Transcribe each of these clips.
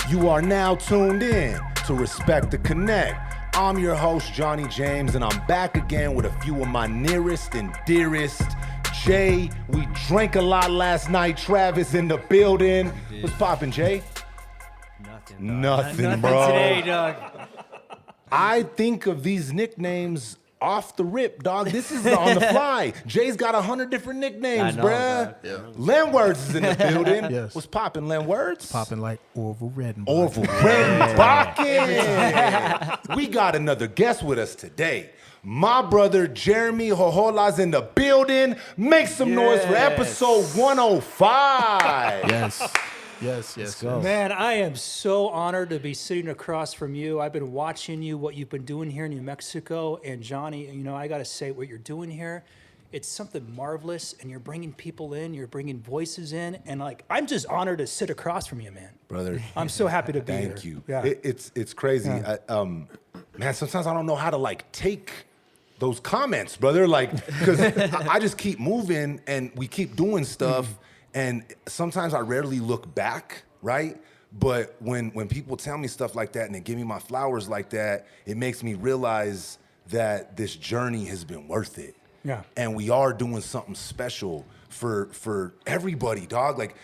You are now tuned in to Respect the Connect. I'm your host, Johnny James, and I'm back again with a few of my nearest and dearest. Jay, we drank a lot last night. Travis in the building. What's poppin', Jay? Nothing, bro. Today, dog. I think of these nicknames off the rip, dog. This is on the fly. Jay's got 100 different nicknames, bruh. Yeah. Len Words is in the building. Yes. What's poppin', Len Words? Popping like Orville Redenbacher. Orville Redenbacher. We got another guest with us today. My brother Jeremy Jojola's in the building. Make some noise for episode 105. Yes. Man, I am so honored to be sitting across from you. I've been watching you, what you've been doing here in New Mexico. And Johnny, you know, I got to say what you're doing here, it's something marvelous. And you're bringing people in, you're bringing voices in. And like, I'm just honored to sit across from you, man. Brother. I'm so happy to be here. Thank you. Yeah. It's crazy. Yeah. Man, sometimes I don't know how to like take those comments, brother. Like, because I just keep moving and we keep doing stuff. And sometimes I rarely look back, right? But when people tell me stuff like that and they give me my flowers like that, it makes me realize that this journey has been worth it. Yeah. And we are doing something special for everybody, dog. Like,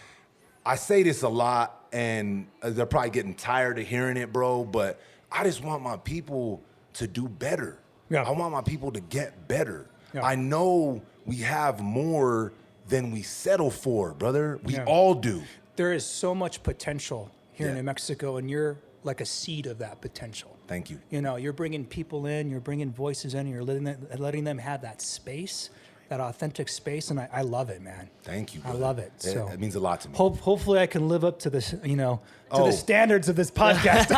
I say this a lot, and they're probably getting tired of hearing it, bro, but I just want my people to do better. Yeah. I want my people to get better. Yeah. I know we have more than we settle for, brother. We Yeah. all do. There is so much potential here in Yeah. New Mexico, and you're like a seed of that potential. Thank you. You know, you're bringing people in, you're bringing voices in, you're letting them have that space, that authentic space, and I love it, man. Thank you, I brother. love it. So It means a lot to me. hopefully I can live up to this, you know, to Oh. the standards of this podcast.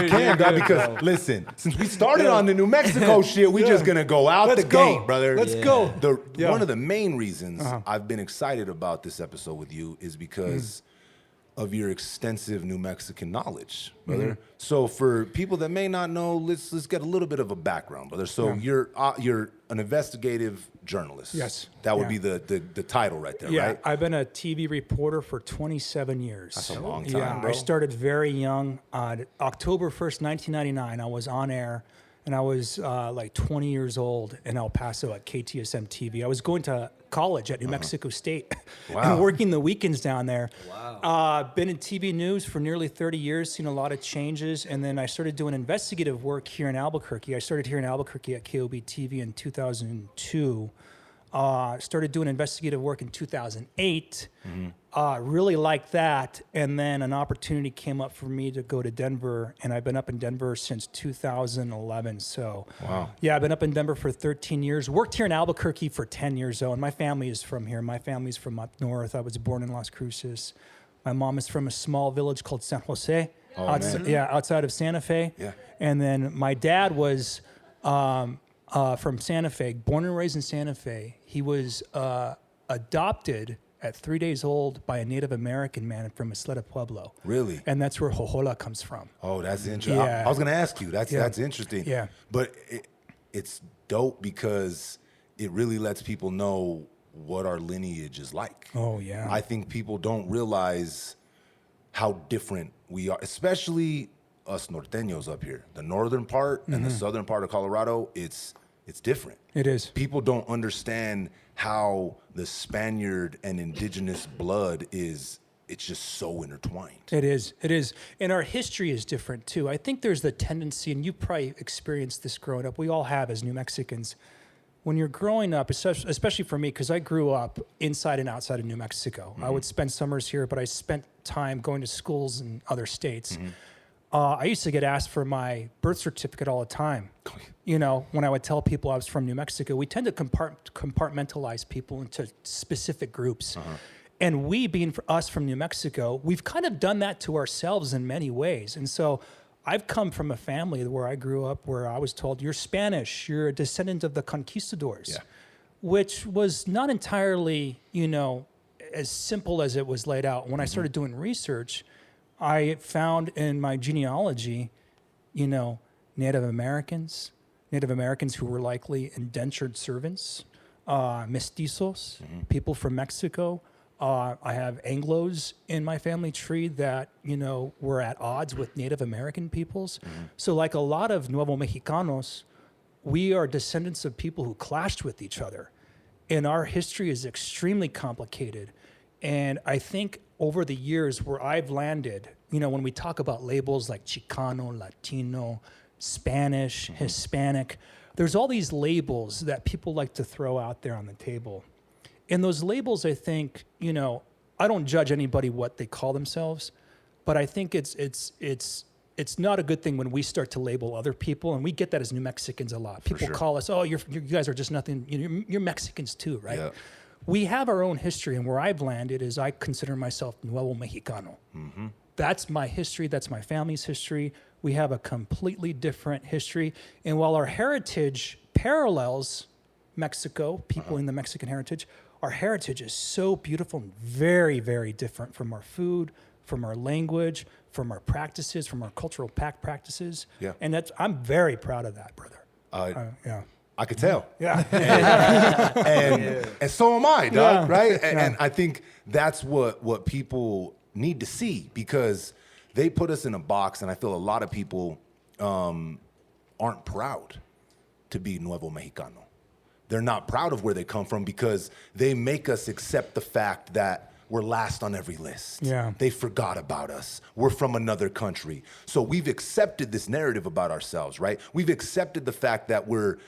You can, dog, because listen, since we started on the New Mexico shit, we just gonna go out Let's the go. gate, brother. Let's go. One of the main reasons I've been excited about this episode with you is because of your extensive New Mexican knowledge, brother. So for people that may not know, let's get a little bit of a background, brother. So you're an investigative journalist. Yes. That would be the title right there, Yeah, right? I've been a TV reporter for 27 years. That's a long time, Yeah, bro. I started very young. October 1st, 1999, I was on air, and I was like 20 years old in El Paso at KTSM TV. I was going to college at New Mexico State and working the weekends down there. Wow. Been in TV news for nearly 30 years, seen a lot of changes, and then I started doing investigative work here in Albuquerque. I started here in Albuquerque at KOB TV in 2002. Started doing investigative work in 2008. Really liked that. And then an opportunity came up for me to go to Denver. And I've been up in Denver since 2011. So, yeah, I've been up in Denver for 13 years. Worked here in Albuquerque for 10 years, though. And my family is from here. My family's from up north. I was born in Las Cruces. My mom is from a small village called San Jose. Outside of Santa Fe. Yeah. And then my dad was from Santa Fe, born and raised in Santa Fe. He was adopted at 3 days old by a Native American man from Isleta Pueblo. Really? And that's where Jojola comes from. Oh, that's interesting. Yeah. I was going to ask you. That's interesting. Yeah. But it's dope because it really lets people know what our lineage is like. Oh, yeah. I think people don't realize how different we are, especially us norteños up here. The northern part and the southern part of Colorado, it's different. It is. People don't understand how the Spaniard and indigenous blood it's just so intertwined. It is. And our history is different, too. I think there's the tendency, and you probably experienced this growing up, we all have as New Mexicans, when you're growing up, especially for me, because I grew up inside and outside of New Mexico. I would spend summers here, but I spent time going to schools in other states. I used to get asked for my birth certificate all the time. You know, when I would tell people I was from New Mexico, we tend to compartmentalize people into specific groups. And we, being us from New Mexico, we've kind of done that to ourselves in many ways. And so I've come from a family where I grew up where I was told, you're Spanish, you're a descendant of the conquistadors, which was not entirely, you know, as simple as it was laid out. When I started doing research, I found in my genealogy, you know, Native Americans who were likely indentured servants, mestizos, people from Mexico, I have Anglos in my family tree that, were at odds with Native American peoples. So like a lot of Nuevo Mexicanos, we are descendants of people who clashed with each other. And our history is extremely complicated. And I think over the years where I've landed, when we talk about labels like Chicano, Latino, Spanish, Hispanic, there's all these labels that people like to throw out there on the table. And those labels, I think, I don't judge anybody what they call themselves, but I think it's not a good thing when we start to label other people, and we get that as New Mexicans a lot. People call us, you guys are just nothing. You're Mexicans too, right? Yeah. We have our own history, and where I've landed is I consider myself Nuevo Mexicano. Mm-hmm. That's my history. That's my family's history. We have a completely different history, and while our heritage parallels Mexico, people in the Mexican heritage, our heritage is so beautiful and very, very different from our food, from our language, from our practices, from our cultural practices. Yeah. And I'm very proud of that, brother. Yeah. I could tell. Yeah. And so am I, dog, right? And I think that's what people need to see, because they put us in a box, and I feel a lot of people aren't proud to be Nuevo Mexicano. They're not proud of where they come from because they make us accept the fact that we're last on every list. Yeah. They forgot about us. We're from another country. So we've accepted this narrative about ourselves, right? We've accepted the fact that we're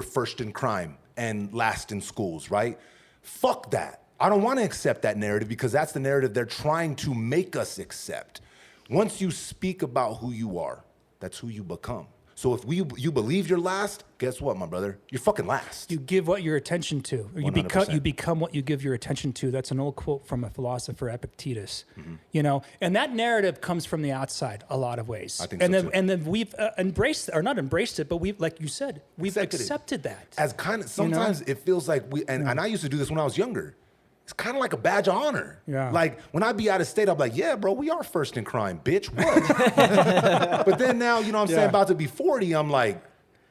first in crime and last in schools, right? Fuck that. I don't want to accept that narrative because that's the narrative they're trying to make us accept. Once you speak about who you are, that's who you become. So if you believe you're last, guess what, my brother? You're fucking last. You give what your attention to. Or you become what you give your attention to. That's an old quote from a philosopher, Epictetus. Mm-hmm. And that narrative comes from the outside a lot of ways. I think so too. And then we've embraced, or not embraced it, but we've, like you said, we've accepted that. As kind of, sometimes it feels like and I used to do this when I was younger. It's kind of like a badge of honor. Yeah. Like when I be out of state, I'm like, yeah, bro, we are first in crime, bitch. What? But then now, I'm saying, about to be 40, I'm like,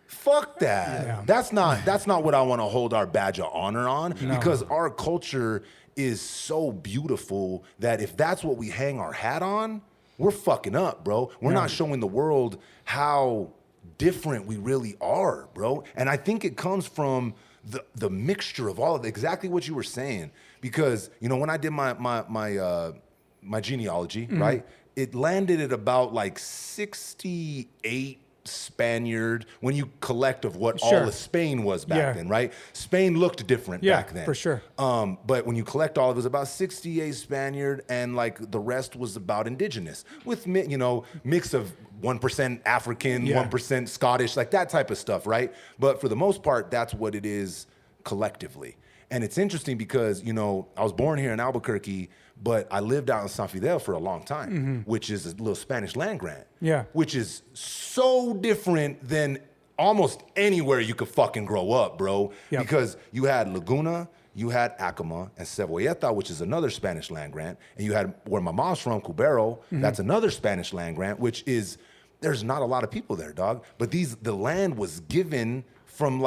fuck that. Yeah. That's not what I want to hold our badge of honor on, because our culture is so beautiful that if that's what we hang our hat on, we're fucking up, bro. We're not showing the world how different we really are, bro. And I think it comes from the mixture of all of exactly what you were saying. Because, when I did my genealogy, right, it landed at about like 68 Spaniard when you collect of what all of Spain was back then, right? Spain looked different back then. For sure. But when you collect all of it, was about 68 Spaniard, and like the rest was about indigenous with, mix of 1% African, 1% Scottish, like that type of stuff, right? But for the most part, that's what it is collectively. And it's interesting because, I was born here in Albuquerque, but I lived out in San Fidel for a long time, which is a little Spanish land grant. Yeah. Which is so different than almost anywhere you could fucking grow up, bro. Yep. Because you had Laguna, you had Acoma, and Cebolleta, which is another Spanish land grant. And you had where my mom's from, Cubero, that's another Spanish land grant, which is, there's not a lot of people there, dog. But the land was given from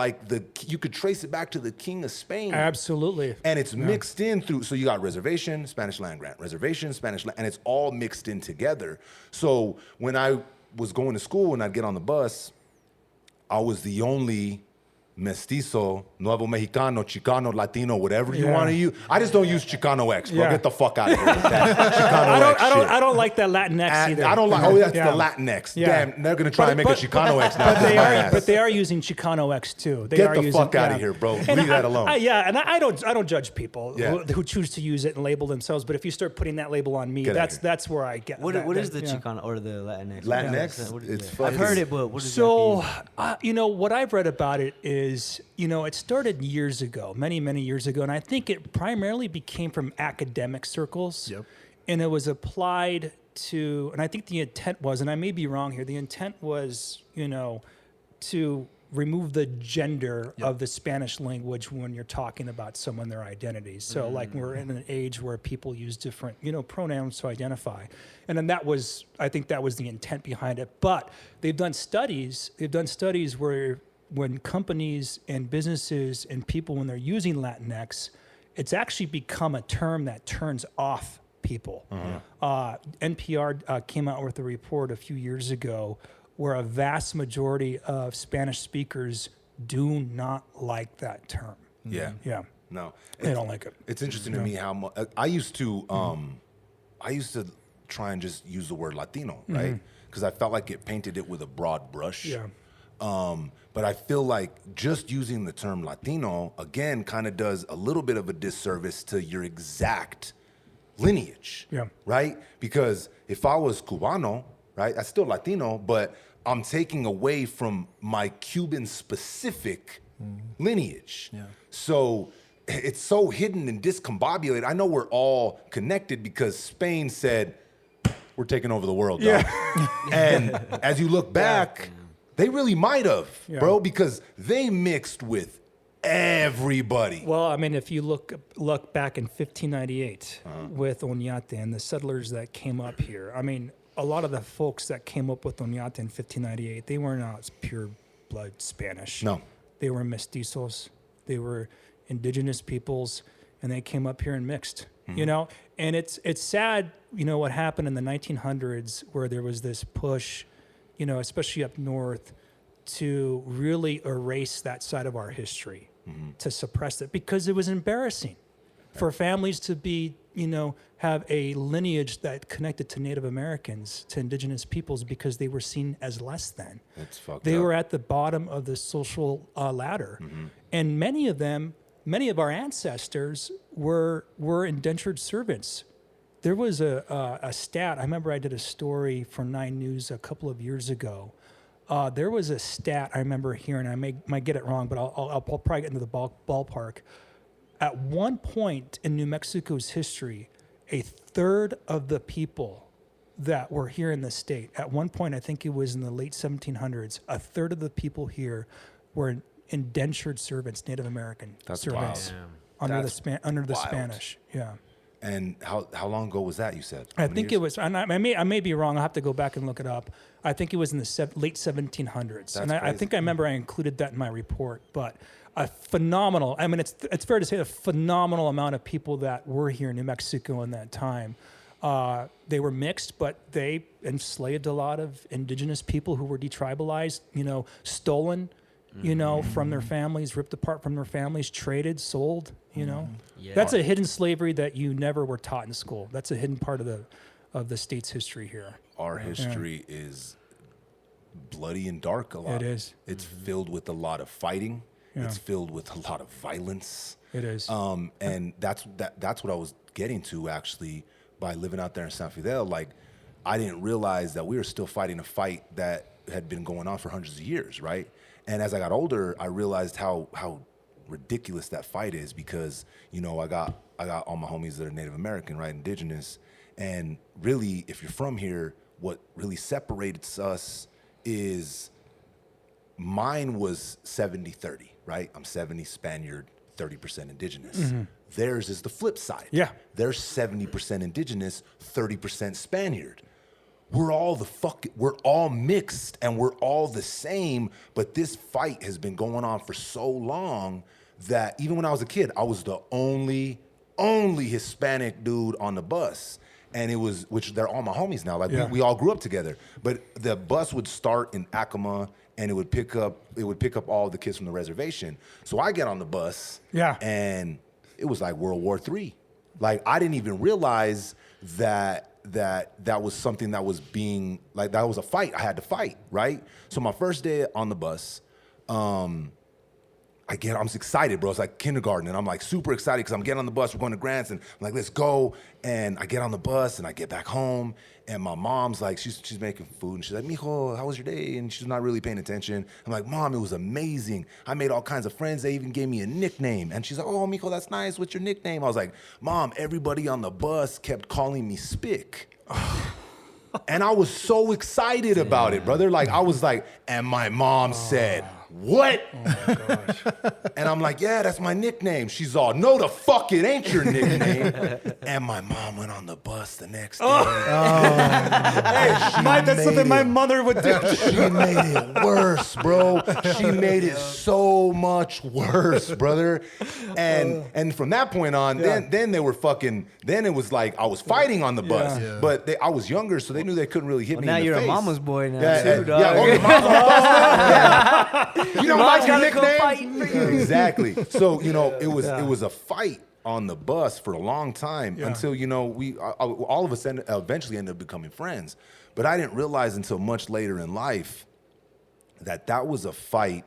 you could trace it back to the King of Spain. Absolutely. And it's mixed in through, so you got reservation, Spanish land grant, reservation, Spanish land, and it's all mixed in together. So when I was going to school and I'd get on the bus, I was the only mestizo, Nuevo Mexicano, Chicano, Latino, whatever you want to use. I just don't use Chicano X, bro. Get the fuck out of here with that Chicano X shit. I don't like that Latinx either. I don't like, that's the Latinx. Yeah. Damn, they're going to try and make a Chicano X now. But they are using Chicano X too. Get the fuck out of here, bro. Leave that alone. I don't judge people who choose to use it and label themselves, but if you start putting that label on me, that's where I get What is the Chicano or the Latinx? Latinx? I've heard it, but what does that mean? What I've read about it is, it started years ago, many, many years ago, and I think it primarily became from academic circles. Yep. And it was applied to, and I think the intent was, and I may be wrong here, the intent was, to remove the gender of the Spanish language when you're talking about someone, their identities. So like we're in an age where people use different, pronouns to identify. And then I think that was the intent behind it. But they've done studies where when companies and businesses and people, when they're using Latinx, it's actually become a term that turns off people. NPR came out with a report a few years ago where a vast majority of Spanish speakers do not like that term. Yeah. Yeah. No. They don't like it. It's interesting to me how much I used to try and just use the word Latino, right? Because I felt like it painted it with a broad brush. Yeah. But I feel like just using the term Latino, again, kind of does a little bit of a disservice to your exact lineage, Yeah. right? Because if I was Cubano, right, that's still Latino, but I'm taking away from my Cuban-specific lineage. Yeah. So it's so hidden and discombobulated. I know we're all connected because Spain said, we're taking over the world, dog. And as you look back, they really might have, bro, because they mixed with everybody. Well, I mean, if you look back in 1598 with Oñate and the settlers that came up here, I mean, a lot of the folks that came up with Oñate in 1598, they were not pure blood Spanish. No. They were mestizos. They were indigenous peoples, and they came up here and mixed, you know? And it's sad, you know, what happened in the 1900s where there was this push, you know, especially up north, to really erase that side of our history, to suppress it, because it was embarrassing for families to be, you know, have a lineage that connected to Native Americans, to indigenous peoples, because they were seen as less than. That's fucked They up. were at the bottom of the social ladder. And many of our ancestors were indentured servants. There was a stat, I remember I did a story for 9 News a couple of years ago. There was a stat I remember hearing, I might get it wrong, but I'll probably get into the ballpark. At one point in New Mexico's history, a third of the people that were here in the state, at one point, I think it was in the late 1700s, a third of the people here were indentured servants, Native American servants, under the Spanish. Yeah. And how long ago was that, you said? I How many think years? it was, and I may be wrong, I'll have to go back and look it up. I think it was in the late 1700s. And I crazy. think I remember I included that in my report, but a phenomenal, I mean, it's fair to say a phenomenal amount of people that were here in New Mexico in that time. They were mixed, but they enslaved a lot of indigenous people who were detribalized, you know, stolen, you know, from their families, ripped apart from their families, traded, sold, you know. Yeah. That's a hidden slavery that you never were taught in school. That's a hidden part of the state's history here. Our history is bloody and dark a lot. It is. It's filled with a lot of fighting. Yeah. It's filled with a lot of violence. It is. And that's what I was getting to, actually, by living out there in San Fidel. Like, I didn't realize that we were still fighting a fight that had been going on for hundreds of years, right? And as I got older, I realized how ridiculous that fight is, because, you know, I got all my homies that are Native American, right, indigenous, and really, if you're from here, what really separates us is mine was 70-30, right? I'm 70 Spaniard, 30% indigenous. Theirs is the flip side. Yeah. They're 70% indigenous, 30% Spaniard. We're all mixed and we're all the same, but this fight has been going on for so long that even when I was a kid, I was the only Hispanic dude on the bus. And which they're all my homies now. Like, we all grew up together. But the bus would start in Acoma, and it would pick up all the kids from the reservation. So I get on the bus, and it was like World War III. Like, I didn't even realize that was something that was being, like, that was a fight I had to fight, right? So my first day on the bus, I'm excited, bro. It's like kindergarten, and I'm like super excited because I'm getting on the bus. We're going to Grants, and I'm like, let's go. And I get on the bus, and I get back home, and my mom's like, she's making food, and she's like, mijo, how was your day? And she's not really paying attention. I'm like, Mom, it was amazing. I made all kinds of friends. They even gave me a nickname. And she's like, oh, mijo, that's nice. What's your nickname? I was like, Mom, everybody on the bus kept calling me Spick. And I was so excited about it, brother. Like, I was like, and my mom said, what? Oh my gosh. And I'm like, yeah, that's my nickname. She's all, no, the fuck it ain't your nickname. And my mom went on the bus the next day. That's something my mother would do. She made it worse, bro. She made it so much worse, brother. And from that point on, then they were fucking. Then it was like I was fighting on the bus, but I was younger, so they knew they couldn't really hit me. Now in the you're face. a mama's boy now, Yeah, too, dog. yeah. Oh, your mom's on the bus now? Yeah. You don't like your gotta go nickname? fighting for you. Exactly. So it was a fight on the bus for a long time until we all of us eventually ended up becoming friends. But I didn't realize until much later in life that was a fight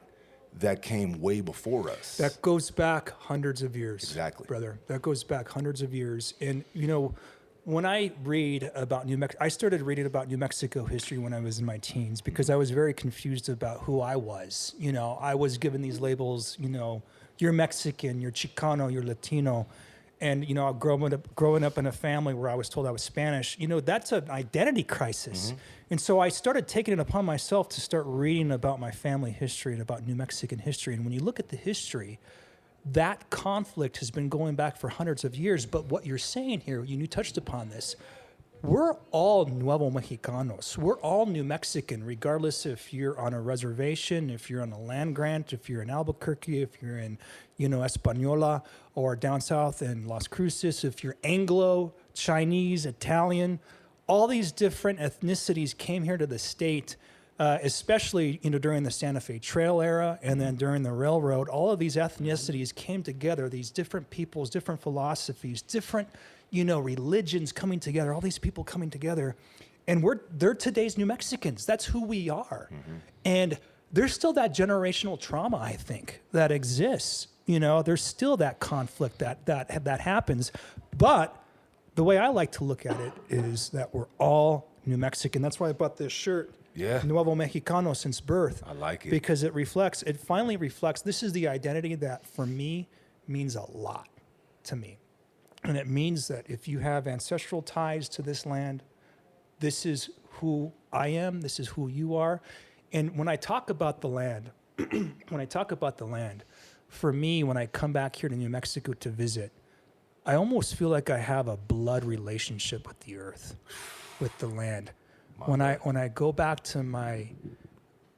that came way before us. That goes back hundreds of years. Exactly. Brother. That goes back hundreds of years. And, when I read about New Mexico, I started reading about New Mexico history when I was in my teens because I was very confused about who I was. I was given these labels, you're Mexican, you're Chicano, you're Latino. And, growing up in a family where I was told I was Spanish, that's an identity crisis. Mm-hmm. And so I started taking it upon myself to start reading about my family history and about New Mexican history. And when you look at the history, that conflict has been going back for hundreds of years. But what you're saying here, you touched upon this, we're all Nuevo Mexicanos. We're all New Mexican, regardless if you're on a reservation, if you're on a land grant, if you're in Albuquerque, if you're in, Española, or down south in Las Cruces, if you're Anglo, Chinese, Italian. All these different ethnicities came here to the state, especially during the Santa Fe Trail era and then during the railroad. All of these ethnicities came together, these different peoples, different philosophies, different religions coming together, all these people coming together. And they're today's New Mexicans. That's who we are. Mm-hmm. And there's still that generational trauma, I think, that exists. There's still that conflict that happens. But the way I like to look at it is that we're all New Mexican. That's why I bought this shirt. Yeah. Nuevo Mexicano since birth. I like it. Because it finally reflects, this is the identity that for me means a lot to me. And it means that if you have ancestral ties to this land, this is who I am, this is who you are. And when I talk about the land, for me, when I come back here to New Mexico to visit, I almost feel like I have a blood relationship with the earth, with the land. When I go back to my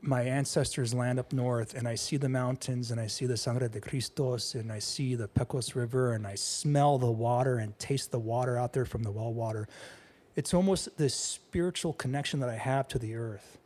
ancestors' land up north and I see the mountains and I see the Sangre de Cristos and I see the Pecos River and I smell the water and taste the water out there from the well water, it's almost this spiritual connection that I have to the earth.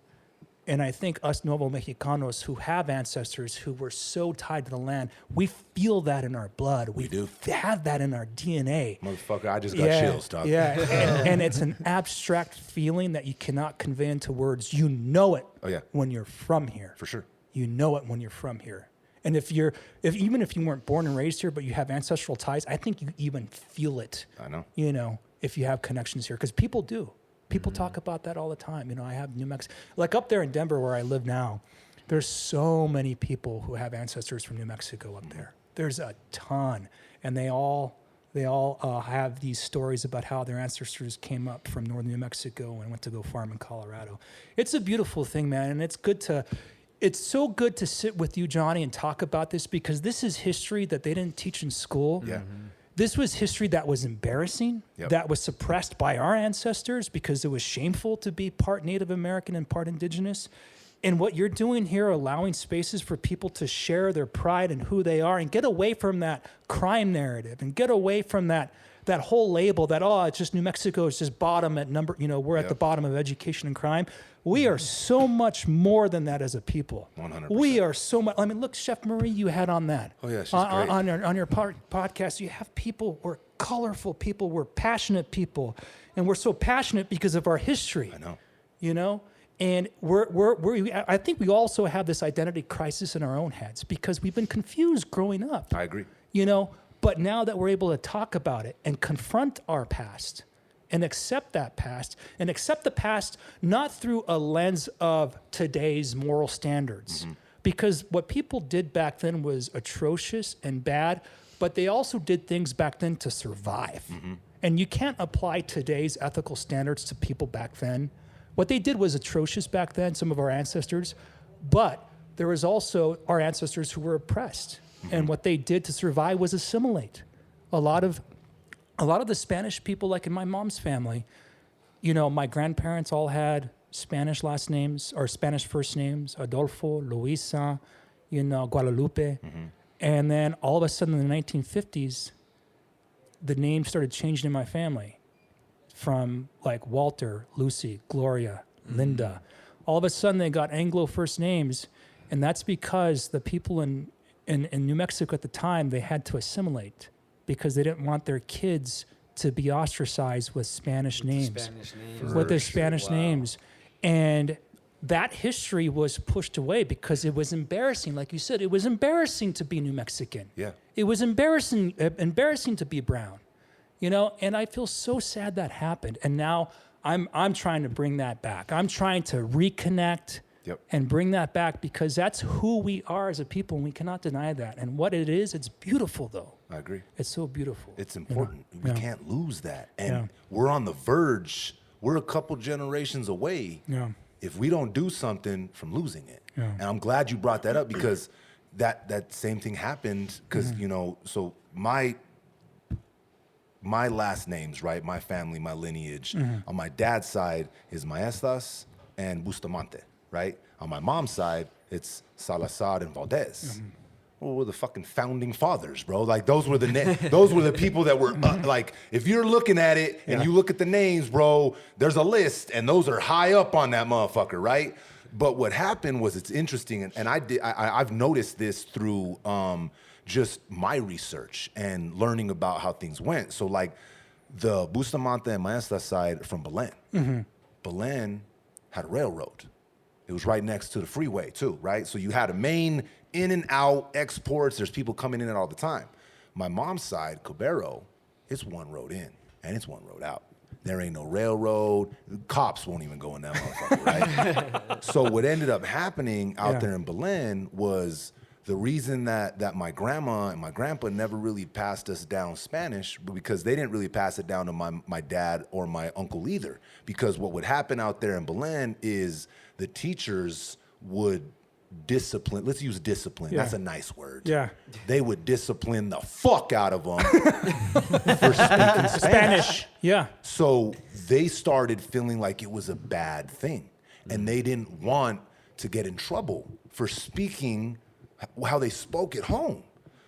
And I think us Nuevo Mexicanos who have ancestors who were so tied to the land, we feel that in our blood. We do. Have that in our DNA. Motherfucker, I just got chills, dog. Yeah, and it's an abstract feeling that you cannot convey into words. You know it when you're from here. For sure. You know it when you're from here. And even if you weren't born and raised here, but you have ancestral ties, I think you even feel it. I know. If you have connections here, because people do. People talk about that all the time. I have New Mexico, like up there in Denver where I live now, there's so many people who have ancestors from New Mexico up there. There's a ton. And they all have these stories about how their ancestors came up from northern New Mexico and went to go farm in Colorado. It's a beautiful thing, man. And it's so good to sit with you, Johnny, and talk about this because this is history that they didn't teach in school. Yeah. Mm-hmm. This was history that was embarrassing, that was suppressed by our ancestors because it was shameful to be part Native American and part Indigenous. And what you're doing here, allowing spaces for people to share their pride and who they are and get away from that crime narrative and get away from that whole label that, it's just New Mexico is just bottom at number, we're at the bottom of education and crime. We are so much more than that as a people. 100%. We are so much. I mean, look, Chef Marie, you had on that. Oh, yeah, she's great. On your podcast, you have people, we're colorful people, we're passionate people. And we're so passionate because of our history. I know. And I think we also have this identity crisis in our own heads because we've been confused growing up. I agree. But now that we're able to talk about it and confront our past and accept that past and accept the past not through a lens of today's moral standards, because what people did back then was atrocious and bad, but they also did things back then to survive. And you can't apply today's ethical standards to people back then. What they did was atrocious back then, some of our ancestors, but there was also our ancestors who were oppressed, and what they did to survive was assimilate. A lot of the Spanish people, like in my mom's family, you know, my grandparents all had Spanish last names or Spanish first names, Adolfo, Luisa, you know, Guadalupe. And then all of a sudden in the 1950s, the names started changing in my family from like Walter, Lucy, Gloria, Linda. All of a sudden they got Anglo first names, and that's because the people in New Mexico at the time, they had to assimilate because they didn't want their kids to be ostracized with Spanish names. With their Spanish names. And that history was pushed away because it was embarrassing. Like you said, it was embarrassing to be New Mexican. Yeah. It was embarrassing to be brown, you know. And I feel so sad that happened. And now I'm trying to bring that back. I'm trying to reconnect and bring that back because that's who we are as a people, and we cannot deny that. And what it is, it's beautiful, though. I agree. It's so beautiful. It's important. You know? We can't lose that. And we're on the verge. We're a couple generations away. If we don't do something from losing it. And I'm glad you brought that up because that same thing happened because, you know, so my last names, right, my family, my lineage, on my dad's side is Maestas and Bustamante, right? On my mom's side, it's Salazar and Valdez. Well, we're the fucking founding fathers, bro. Like those were the people that were like, if you're looking at it and you look at the names, bro, there's a list and those are high up on that motherfucker, right? But what happened was it's interesting, and I've noticed this through just my research and learning about how things went. So like the Bustamante and Maestra side from Belen, Belen had a railroad. It was right next to the freeway too, right? So you had a main in and out exports. There's people coming in and all the time. My mom's side, Cabero, it's one road in and it's one road out. There ain't no railroad. Cops won't even go in that motherfucker, right? So what ended up happening out there in Belen was the reason that my grandma and my grandpa never really passed us down Spanish, because they didn't really pass it down to my dad or my uncle either. Because what would happen out there in Belen is the teachers would discipline. Let's use discipline. That's a nice word. They would discipline the fuck out of them for speaking Spanish. So they started feeling like it was a bad thing, and they didn't want to get in trouble for speaking how they spoke at home.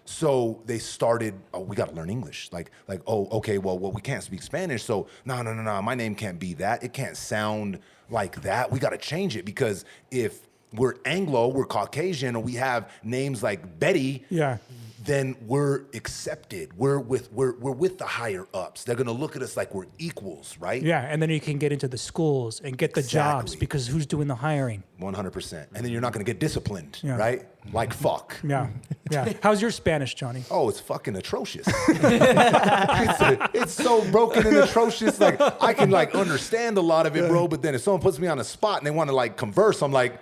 So they started, we got to learn English. Like, oh, okay, well, we can't speak Spanish. So no, my name can't be that. It can't sound like that. We got to change it, because if we're Anglo, we're Caucasian, or we have names like Betty, then we're accepted. We're with the higher ups. They're gonna look at us like we're equals, right? And then you can get into the schools and get the jobs, because who's doing the hiring? 100%. And then you're not gonna get disciplined, right? Like fuck. How's your Spanish, Johnny? Oh, it's fucking atrocious. It's so broken and atrocious. Like I can like understand a lot of it, bro. But then if someone puts me on a spot and they want to like converse, I'm like,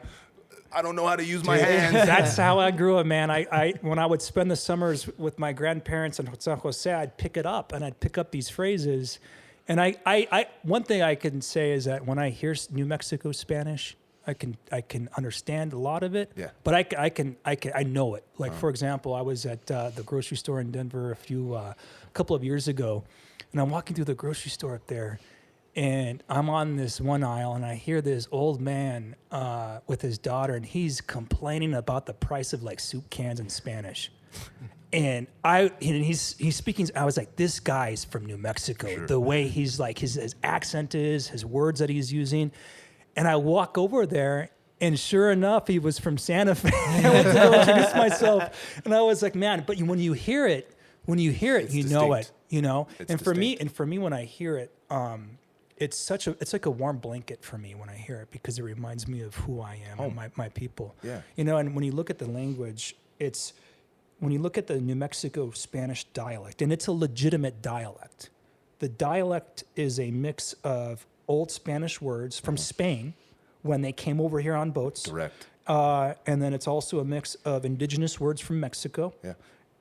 I don't know how to use my hands. That's how I grew up, man. I when I would spend the summers with my grandparents in San Jose, I'd pick it up and I'd pick up these phrases. And I one thing I can say is that when I hear New Mexico Spanish, I can understand a lot of it. But I know it. Like for example, I was at the grocery store in Denver a couple of years ago, and I'm walking through the grocery store up there. And I'm on this one aisle, and I hear this old man with his daughter, and he's complaining about the price of like soup cans in Spanish. And he's speaking. I was like, this guy's from New Mexico. The way he's like, his accent is, his words that he's using. And I walk over there, and sure enough, he was from Santa Fe. I went to go introduce myself, and I was like, man. But when you hear it, it's you distinct. Know it. You know. It's and for me, when I hear it, it's like a warm blanket for me when I hear it, because it reminds me of who I am and my people. You know, and when you look at the language, when you look at the New Mexico Spanish dialect, and it's a legitimate dialect. The dialect is a mix of old Spanish words from Spain when they came over here on boats. Correct. And then it's also a mix of indigenous words from Mexico.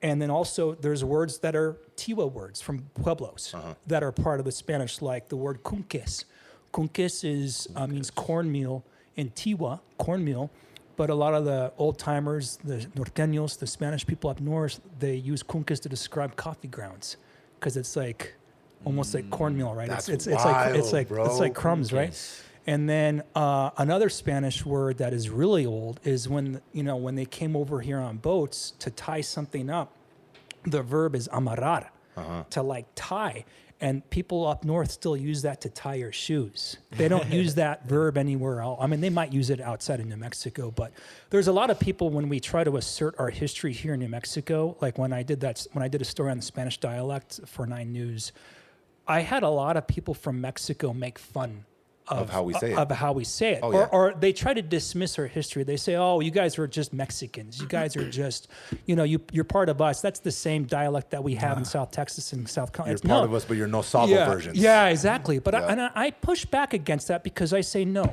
And then also there's words that are Tiwa words from pueblos that are part of the Spanish, like the word cunques. Cunques means cornmeal in Tiwa, cornmeal, But a lot of the old timers, the norteños, the Spanish people up north, they use cuncas to describe coffee grounds because it's like almost like cornmeal, right? That's It's wild, like bro. it's like crumbs, right? And then another Spanish word that is really old is when they came over here on boats to tie something up, the verb is amarrar, to like tie. And people up north still use that to tie your shoes. They don't use that verb anywhere else. I mean, they might use it outside of New Mexico, but there's a lot of people when we try to assert our history here in New Mexico, like when I did a story on the Spanish dialect for 9 News, I had a lot of people from Mexico make fun of how we say it. Of how we say it. Oh, yeah. Or they try to dismiss our history. They say, oh, you guys are just Mexicans. You guys are just, you're part of us. That's the same dialect that we have in South Texas and South You're part of us, but you're no Salvo versions. Yeah, exactly. But Yeah. I push back against that because I say no.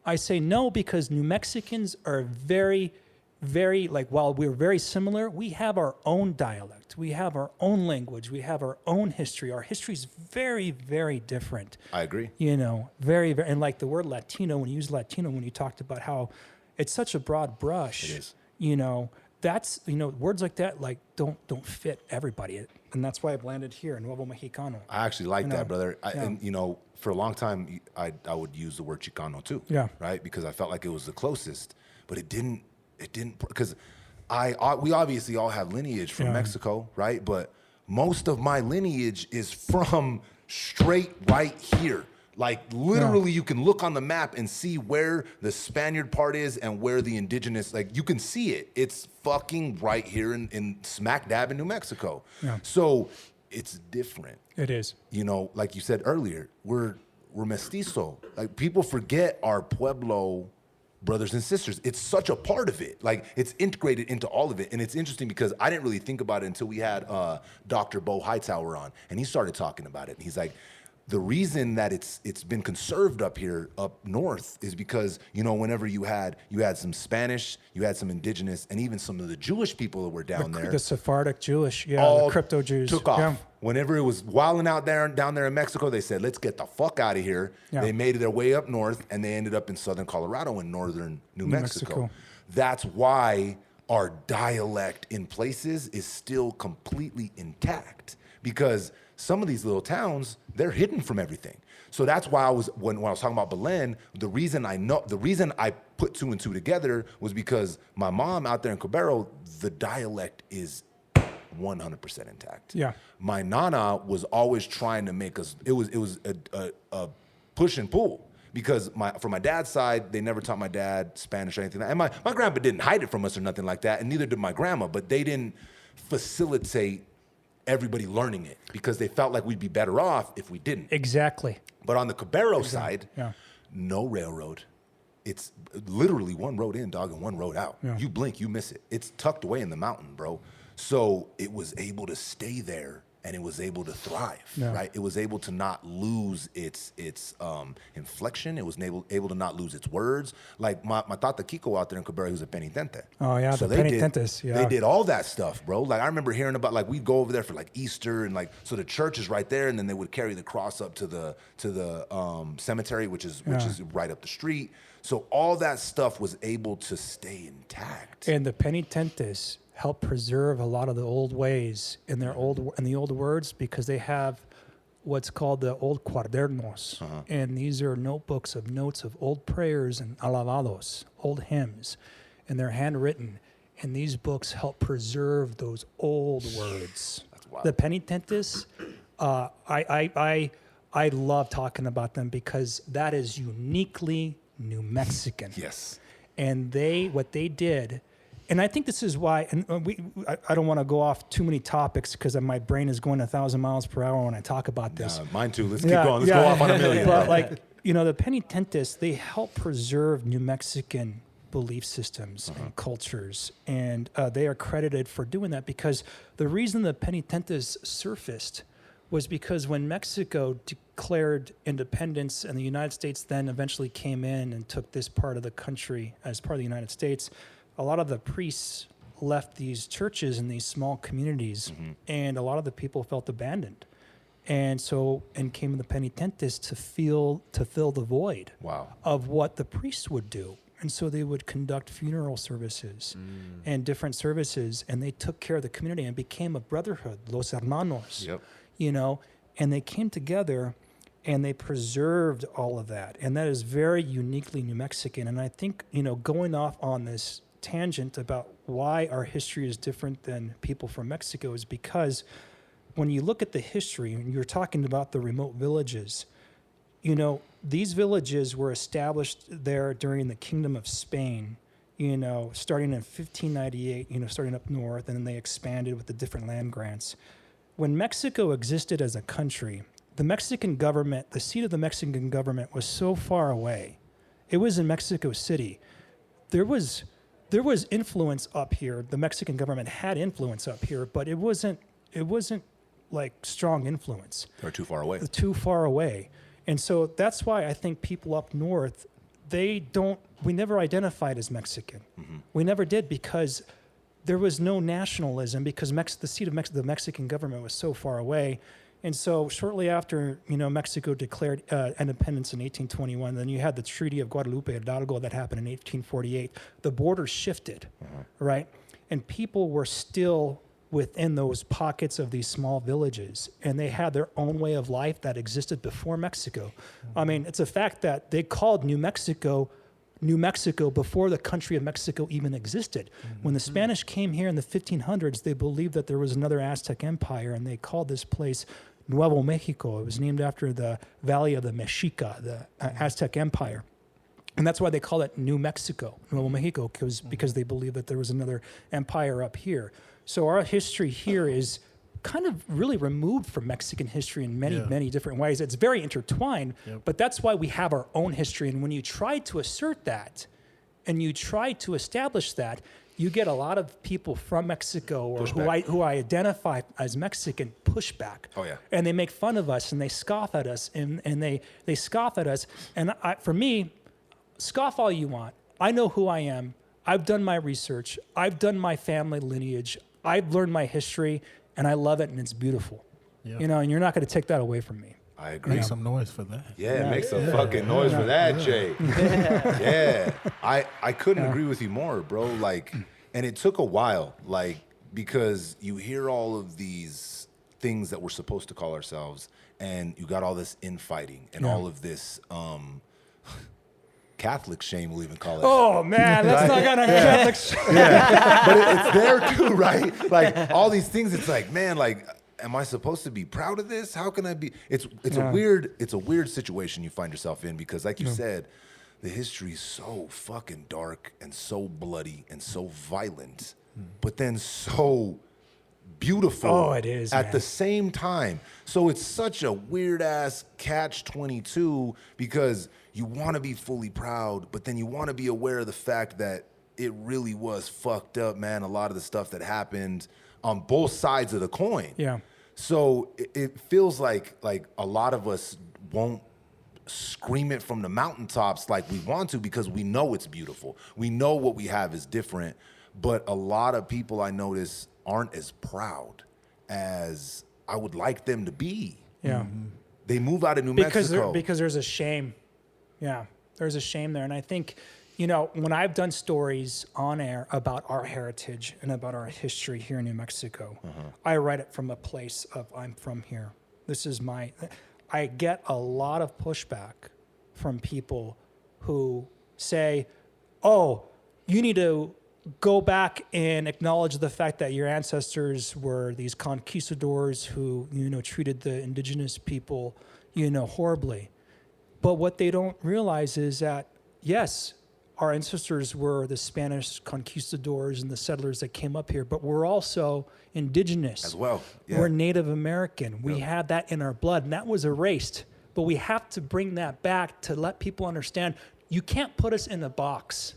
I say no because New Mexicans are very, very, while we're very similar, we have our own dialect. We have our own language. We have our own history. Our history is very, very different. I agree. Very, very, and like the word Latino, when you use Latino, when you talked about how it's such a broad brush. It is. That's, words like that, don't fit everybody. And that's why I've landed here, Nuevo Mexicano. I actually like that, brother. Yeah. And for a long time, I would use the word Chicano too. Yeah. Right, because I felt like it was the closest, but it didn't because we obviously all have lineage from Mexico, right? But most of my lineage is from straight right here. Like literally, you can look on the map and see where the Spaniard part is and where the indigenous. Like you can see it. It's fucking right here in smack dab in New Mexico. Yeah. So it's different. It is. Like you said earlier, we're mestizo. Like people forget our pueblo brothers and sisters. It's such a part of it. Like it's integrated into all of it. And it's interesting because I didn't really think about it until we had Dr. Bo Hightower on, and he started talking about it. And he's like, the reason that it's been conserved up here up north is because whenever you had some Spanish, you had some indigenous, and even some of the Jewish people that were down there. The Sephardic Jewish, all the crypto Jews took off. Yeah. Whenever it was wilding out down there in Mexico, they said, let's get the fuck out of here. Yeah. They made their way up north, and they ended up in southern Colorado and northern New Mexico. That's why our dialect in places is still completely intact, because some of these little towns, they're hidden from everything. So that's why when I was talking about Belen, the reason I put 2 and 2 together was because my mom out there in Cobero, the dialect is 100% intact. Yeah. My nana was always trying to make us. It was a push and pull, because from my dad's side, they never taught my dad Spanish or anything. And my grandpa didn't hide it from us or nothing like that, and neither did my grandma. But they didn't facilitate everybody learning it because they felt like we'd be better off if we didn't. Exactly. But on the Cobero side, Yeah. no railroad. It's literally one road in, dog, and one road out. Yeah. You blink, you miss it. It's tucked away in the mountain, bro. So it was able to stay there, and it was able to thrive, Yeah. right? It was able to not lose its inflection. It was able to not lose its words. Like my tata Kiko out there in Cobero, who's a penitente. Oh, yeah, the penitentes, yeah. They did all that stuff, bro. Like I remember hearing about, like we'd go over there for like Easter, and like so the church is right there, and then they would carry the cross up to the cemetery, which is right up the street. So all that stuff was able to stay intact. And the penitentes help preserve a lot of the old ways in the old words, because they have what's called the old cuadernos. And these are notebooks of notes of old prayers and alabados, old hymns, and they're handwritten. And these books help preserve those old words. That's wild. The penitentes, I love talking about them because that is uniquely New Mexican. Yes. And what they did, and I think this is why, and I don't want to go off too many topics because my brain is going 1,000 miles per hour when I talk about this. Mine too. Let's keep going. Let's go off on a million. But the penitentes, they help preserve New Mexican belief systems and cultures, and they are credited for doing that, because the reason the penitentes surfaced was because when Mexico declared independence and the United States then eventually came in and took this part of the country as part of the United States, a lot of the priests left these churches in these small communities, and a lot of the people felt abandoned. And came the penitentes to fill the void Wow. of what the priests would do. And so they would conduct funeral services and different services, and they took care of the community and became a brotherhood, los hermanos, Yep. you know, and they came together and they preserved all of that. And that is very uniquely New Mexican. And I think, you know, going off on this tangent about why our history is different than people from Mexico is because when you look at the history, and you're talking about the remote villages, you know, these villages were established there during the Kingdom of Spain, you know, starting in 1598, you know, starting up north, and then they expanded with the different land grants. When Mexico existed as a country, the Mexican government, the seat of the Mexican government was so far away. It was in Mexico City. There was influence up here. The Mexican government had influence up here, but it wasn't like strong influence. They're too far away. Too far away. And so that's why I think people up north, we never identified as Mexican. We never did because there was no nationalism because the seat of the Mexican government was so far away. And so shortly after, you know, Mexico declared independence in 1821, then you had the Treaty of Guadalupe Hidalgo that happened in 1848. The borders shifted, right? And people were still within those pockets of these small villages, and they had their own way of life that existed before Mexico. I mean, it's a fact that they called New Mexico before the country of Mexico even existed. When the Spanish came here in the 1500s, they believed that there was another Aztec empire, and they called this place Nuevo Mexico. It was named after the Valley of the Mexica, the Aztec empire. And that's why they call it New Mexico, Nuevo Mexico, because they believed that there was another empire up here. So our history here is kind of really removed from Mexican history in many different ways. It's very intertwined, but that's why we have our own history. And when you try to assert that and you try to establish that, you get a lot of people from Mexico or who I identify as Mexican pushback. Oh, yeah. And they make fun of us and they scoff at us and they scoff at us. And for me, scoff all you want. I know who I am. I've done my research. I've done my family lineage. I've learned my history, and I love it, and it's beautiful. Yeah. You know, and you're not going to take that away from me. I agree. Make some noise for that. Yeah, make some fucking noise for that, Jay. Yeah. I couldn't agree with you more, bro. Like, and it took a while, like, because you hear all of these things that we're supposed to call ourselves, and you got all this infighting and all of this Catholic shame, we'll even call it. Oh, man, that's not going to Catholic shame. Yeah, but it's there too, right? Like, all these things, it's like, man, like, am I supposed to be proud of this? How can I be? It's a weird situation you find yourself in because, like you said, the history is so fucking dark and so bloody and so violent, but then so beautiful. Oh, it is, at man. the same time. So it's such a weird ass catch-22 because you want to be fully proud, but then you want to be aware of the fact that it really was fucked up, man. A lot of the stuff that happened on both sides of the coin. Yeah. So it feels like a lot of us won't scream it from the mountaintops like we want to because we know it's beautiful. We know what we have is different, but a lot of people I notice aren't as proud as I would like them to be. Yeah. They move out of New Mexico. Because there's a shame. Yeah, there's a shame there. And I think, you know, when I've done stories on air about our heritage and about our history here in New Mexico, I write it from a place of I'm from here. I get a lot of pushback from people who say, oh, you need to go back and acknowledge the fact that your ancestors were these conquistadors who, you know, treated the indigenous people, you know, horribly. But what they don't realize is that, yes, our ancestors were the Spanish conquistadors and the settlers that came up here, but we're also indigenous. As well. Yeah. We're Native American. We had that in our blood, and that was erased. But we have to bring that back to let people understand you can't put us in a box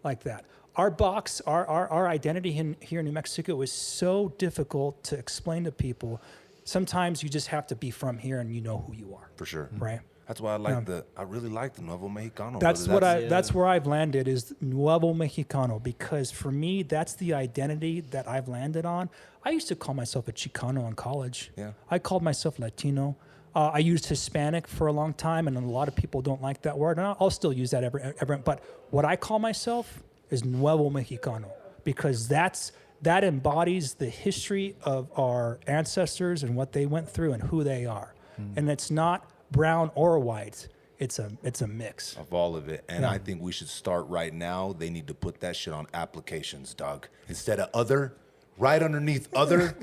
like that. Our box, our identity here in New Mexico is so difficult to explain to people. Sometimes you just have to be from here and you know who you are. For sure. Right? That's why I really like the Nuevo Mexicano. That's where I've landed is Nuevo Mexicano, because for me, that's the identity that I've landed on. I used to call myself a Chicano in college. Yeah. I called myself Latino. I used Hispanic for a long time, and a lot of people don't like that word. And I'll still use that every. But what I call myself is Nuevo Mexicano, because that embodies the history of our ancestors and what they went through and who they are. And it's not brown or white. It's a mix of all of it. And I think we should start right now. They need to put that shit on applications, dog. Instead of other, right underneath other,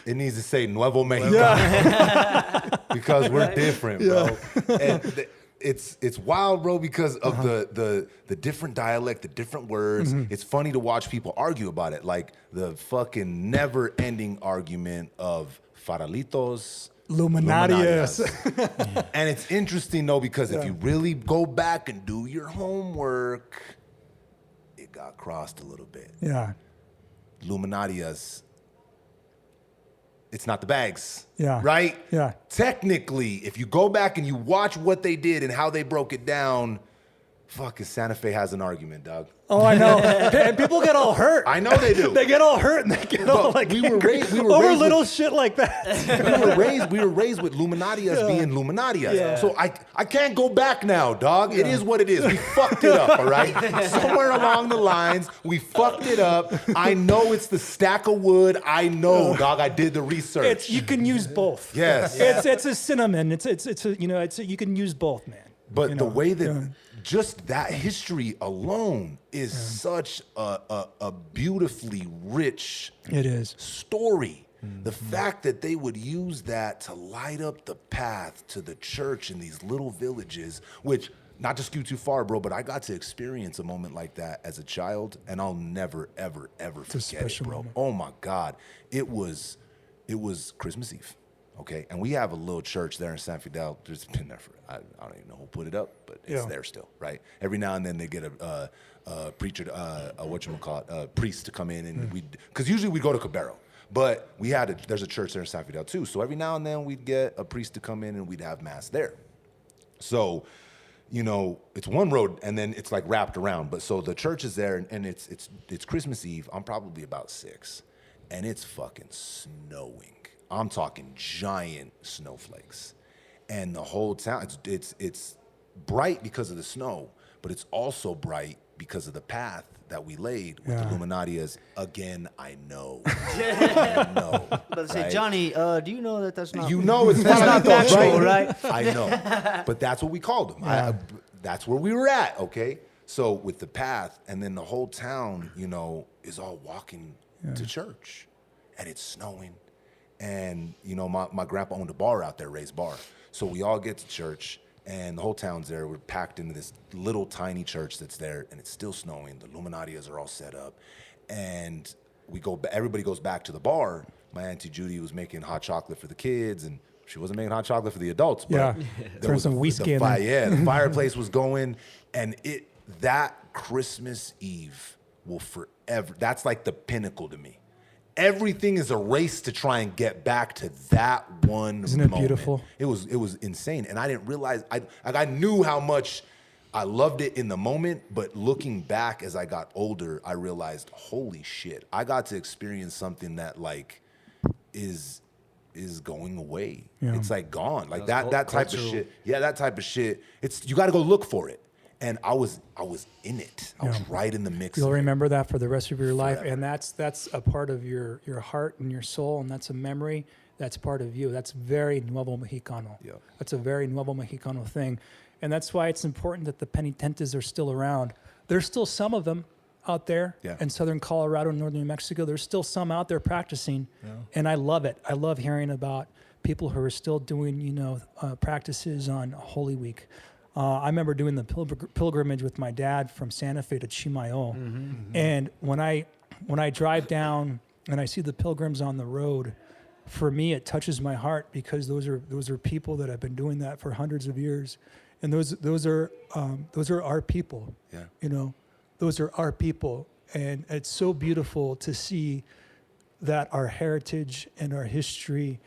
it needs to say Nuevo Mexicano. Because we're different, bro. And it's wild, bro, because of the different dialect, the different words. It's funny to watch people argue about it, like the fucking never-ending argument of faralitos, Luminarias. And it's interesting, though, because if you really go back and do your homework, it got crossed a little bit. Yeah. Luminarias, it's not the bags. Yeah. Right? Yeah. Technically, if you go back and you watch what they did and how they broke it down, fucking Santa Fe has an argument, dog. Oh, I know. And people get all hurt. I know they do. They get all hurt and they get all like we were angry raised over with- little shit like that. we were raised with Luminarias being Luminarias. So I can't go back now, dog. It is what it is. We fucked it up, all right? Somewhere along the lines, we fucked it up. I know it's the stack of wood. I know, dog. I did the research. You can use both. Yes. It's a cinnamon. You can use both, man. But the way that just that history alone is such a beautifully rich story. The fact that they would use that to light up the path to the church in these little villages, which, not to skew too far, bro, but I got to experience a moment like that as a child, and I'll never, ever, ever forget it, bro. Moment. Oh my God. It was Christmas Eve. Okay, and we have a little church there in San Fidel. It's been there for, I don't even know who put it up, but it's there still, right? Every now and then they get a preacher, a priest to come in, and because usually we go to Cabero, but there's a church there in San Fidel too. So every now and then we'd get a priest to come in and we'd have mass there. So, it's one road and then it's like wrapped around. But so the church is there and it's Christmas Eve. I'm probably about 6, and it's fucking snowing. I'm talking giant snowflakes, and the whole town. It's bright because of the snow, but it's also bright because of the path that we laid with the Luminarias. Again, I know. I know. But say, Johnny, do you know that that's not? You know it's that's not factual, right? I know, but that's what we called them. That's where we were at. Okay, so with the path, and then the whole town, is all walking to church, and it's snowing. And, my grandpa owned a bar out there, Ray's Bar. So we all get to church, and the whole town's there. We're packed into this little tiny church that's there, and it's still snowing. The Luminarias are all set up. And everybody goes back to the bar. My Auntie Judy was making hot chocolate for the kids, and she wasn't making hot chocolate for the adults. But there was some whiskey in there. The fireplace was going, and that Christmas Eve will forever, that's like the pinnacle to me. Everything is a race to try and get back to that one Isn't it moment. beautiful? It was insane, and I didn't realize. I knew how much I loved it in the moment, but looking back as I got older, I realized, holy shit, I got to experience something that is going away. Yeah. It's like gone. Like that type of shit. Yeah, that type of shit. You got to go look for it. And I was in it. I was right in the mix. You'll remember that for the rest of your life, and that's a part of your heart and your soul, and that's a memory. That's part of you. That's very Nuevo Mexicano. Yeah. That's a very Nuevo Mexicano thing, and that's why it's important that the penitentes are still around. There's still some of them out there in southern Colorado and northern New Mexico. There's still some out there practicing, and I love it. I love hearing about people who are still doing practices on Holy Week. I remember doing the pilgrimage with my dad from Santa Fe to Chimayo. And when I drive down and I see the pilgrims on the road, for me it touches my heart, because those are people that have been doing that for hundreds of years, and those are our people. Those are our people, and it's so beautiful to see that our heritage and our history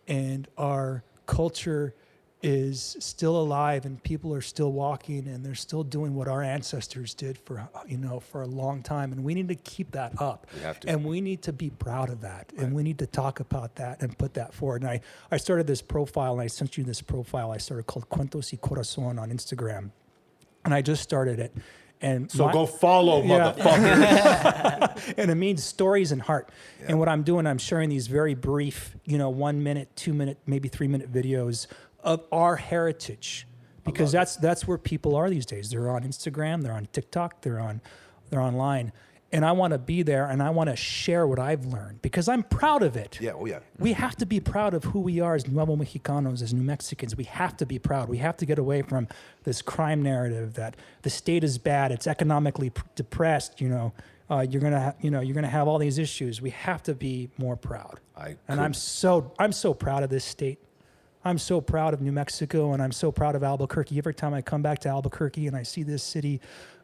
and our culture is still alive and people are still walking and they're still doing what our ancestors did for a long time, and we need to keep that up. We have to. And we need to be proud of that, and we need to talk about that and put that forward. And I started this profile, and I sent you this profile I started called Cuentos y Corazón on Instagram, and I just started it. And So go follow, motherfucker. and it means stories and heart. Yeah. And what I'm doing, I'm sharing these very brief, 1 minute, 2 minute, maybe 3 minute videos of our heritage, because that's where people are these days. They're on Instagram, they're on TikTok, they're online. And I want to be there, and I want to share what I've learned because I'm proud of it. Yeah, oh yeah. We have to be proud of who we are as Nuevo Mexicanos, as New Mexicans. We have to be proud. We have to get away from this crime narrative that the state is bad, it's economically depressed. You're gonna have all these issues. We have to be more proud. I'm so proud of this state. I'm so proud of New Mexico, and I'm so proud of Albuquerque. Every time I come back to Albuquerque and I see this city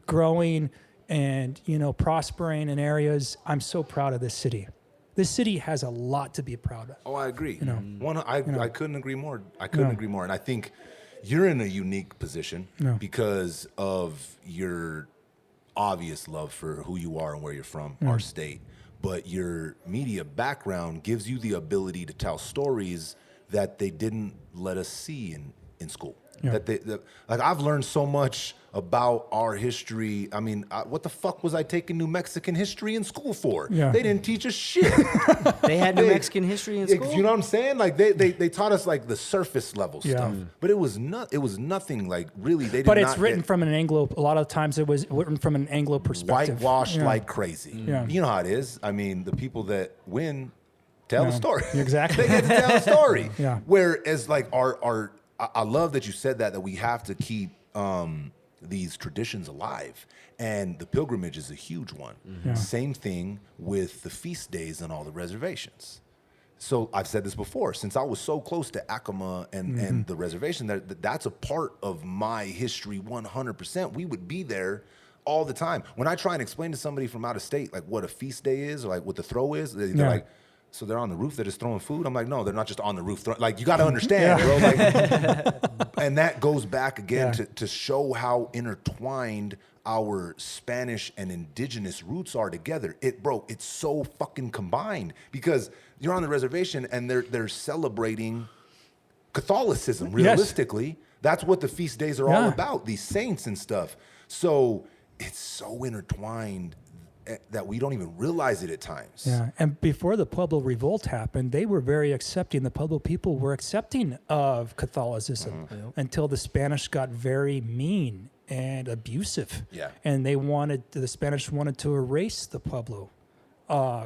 growing and prospering in areas, I'm so proud of this city. This city has a lot to be proud of. Oh, I agree. I couldn't agree more. Agree more. And I think you're in a unique position because of your obvious love for who you are and where you're from, our state. But your media background gives you the ability to tell stories that they didn't let us see in school. Yeah. I've learned so much about our history. I mean, what the fuck was I taking New Mexican history in school for? Yeah. They didn't teach us shit. They had New Mexican history in school? You know what I'm saying? Like they taught us like the surface level stuff, but it was nothing like really. They did But it's written from an Anglo. A lot of times it was written from an Anglo perspective. Whitewashed like crazy. Yeah. You know how it is. I mean, the people that win tell the story. Exactly. They get to tell the story. Yeah. Whereas like I love that you said that we have to keep these traditions alive, and the pilgrimage is a huge one. Mm-hmm. Yeah. Same thing with the feast days and all the reservations. So I've said this before, since I was so close to Acoma and the reservation, that's a part of my history 100%. We would be there all the time. When I try and explain to somebody from out of state like what a feast day is or like what the throw is, they're like, so they're on the roof, they're just throwing food? I'm like, no, they're not just on the roof. Like, you got to understand, bro. Like, and that goes back again to show how intertwined our Spanish and indigenous roots are together. It's so fucking combined because you're on the reservation and they're celebrating Catholicism, realistically. Yes. That's what the feast days are all about, these saints and stuff. So it's so intertwined that we don't even realize it at times. Yeah, and before the Pueblo Revolt happened, they were very accepting. The Pueblo people were accepting of Catholicism until the Spanish got very mean and abusive. Yeah, and the Spanish wanted to erase the Pueblo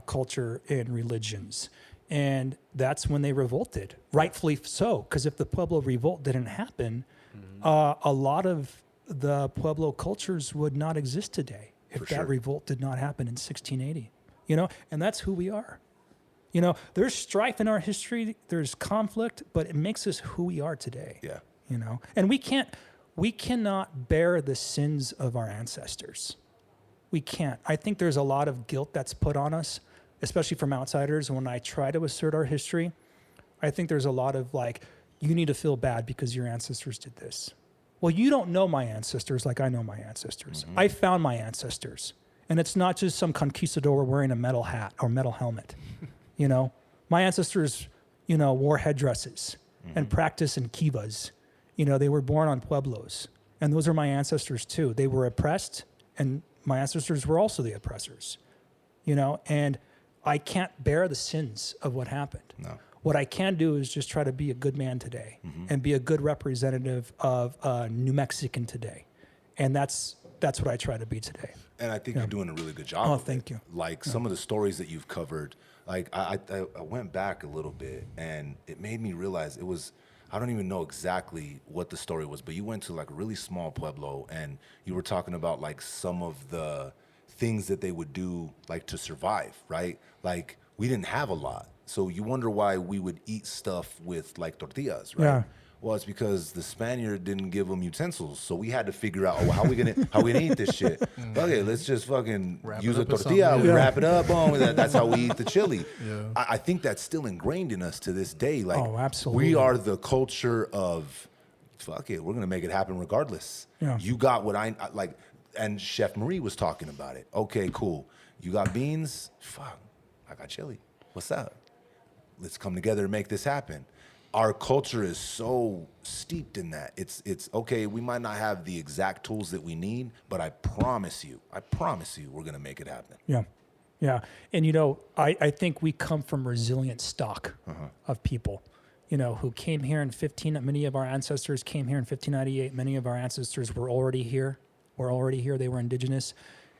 culture and religions, and that's when they revolted. Rightfully so, because if the Pueblo Revolt didn't happen, a lot of the Pueblo cultures would not exist today. If that revolt did not happen in 1680, and that's who we are. There's strife in our history, there's conflict, but it makes us who we are today. Yeah. And we cannot bear the sins of our ancestors. We can't. I think there's a lot of guilt that's put on us, especially from outsiders. When I try to assert our history, I think there's a lot of like, you need to feel bad because your ancestors did this. Well, you don't know my ancestors like I know my ancestors. I found my ancestors. And it's not just some conquistador wearing a metal hat or metal helmet. My ancestors, wore headdresses and practiced in kivas. They were born on pueblos. And those are my ancestors too. They were oppressed, and my ancestors were also the oppressors. And I can't bear the sins of what happened. No. What I can do is just try to be a good man today and be a good representative of New Mexican today. And that's what I try to be today. And I think you're doing a really good job. Oh, thank you. Like some of the stories that you've covered, like I went back a little bit and it made me realize I don't even know exactly what the story was, but you went to like a really small pueblo and you were talking about like some of the things that they would do like to survive, right? Like we didn't have a lot. So you wonder why we would eat stuff with like tortillas, right? Yeah. Well, it's because the Spaniard didn't give them utensils, so we had to figure out how we gonna eat this shit. Okay, let's just fucking use a tortilla. We wrap it up. Boom. That's how we eat the chili. Yeah. I think that's still ingrained in us to this day. Like, absolutely. We are the culture of fuck it, we're gonna make it happen regardless. Yeah. You got what I like, and Chef Marie was talking about it. Okay, cool. You got beans? Fuck, I got chili. What's up? Let's come together and make this happen. Our culture is so steeped in that. It's okay, we might not have the exact tools that we need, but I promise you, we're gonna make it happen. Yeah. Yeah. And, you know, I think we come from resilient stock of people, you know, who came here in many of our ancestors came here in 1598. Many of our ancestors were already here. They were indigenous.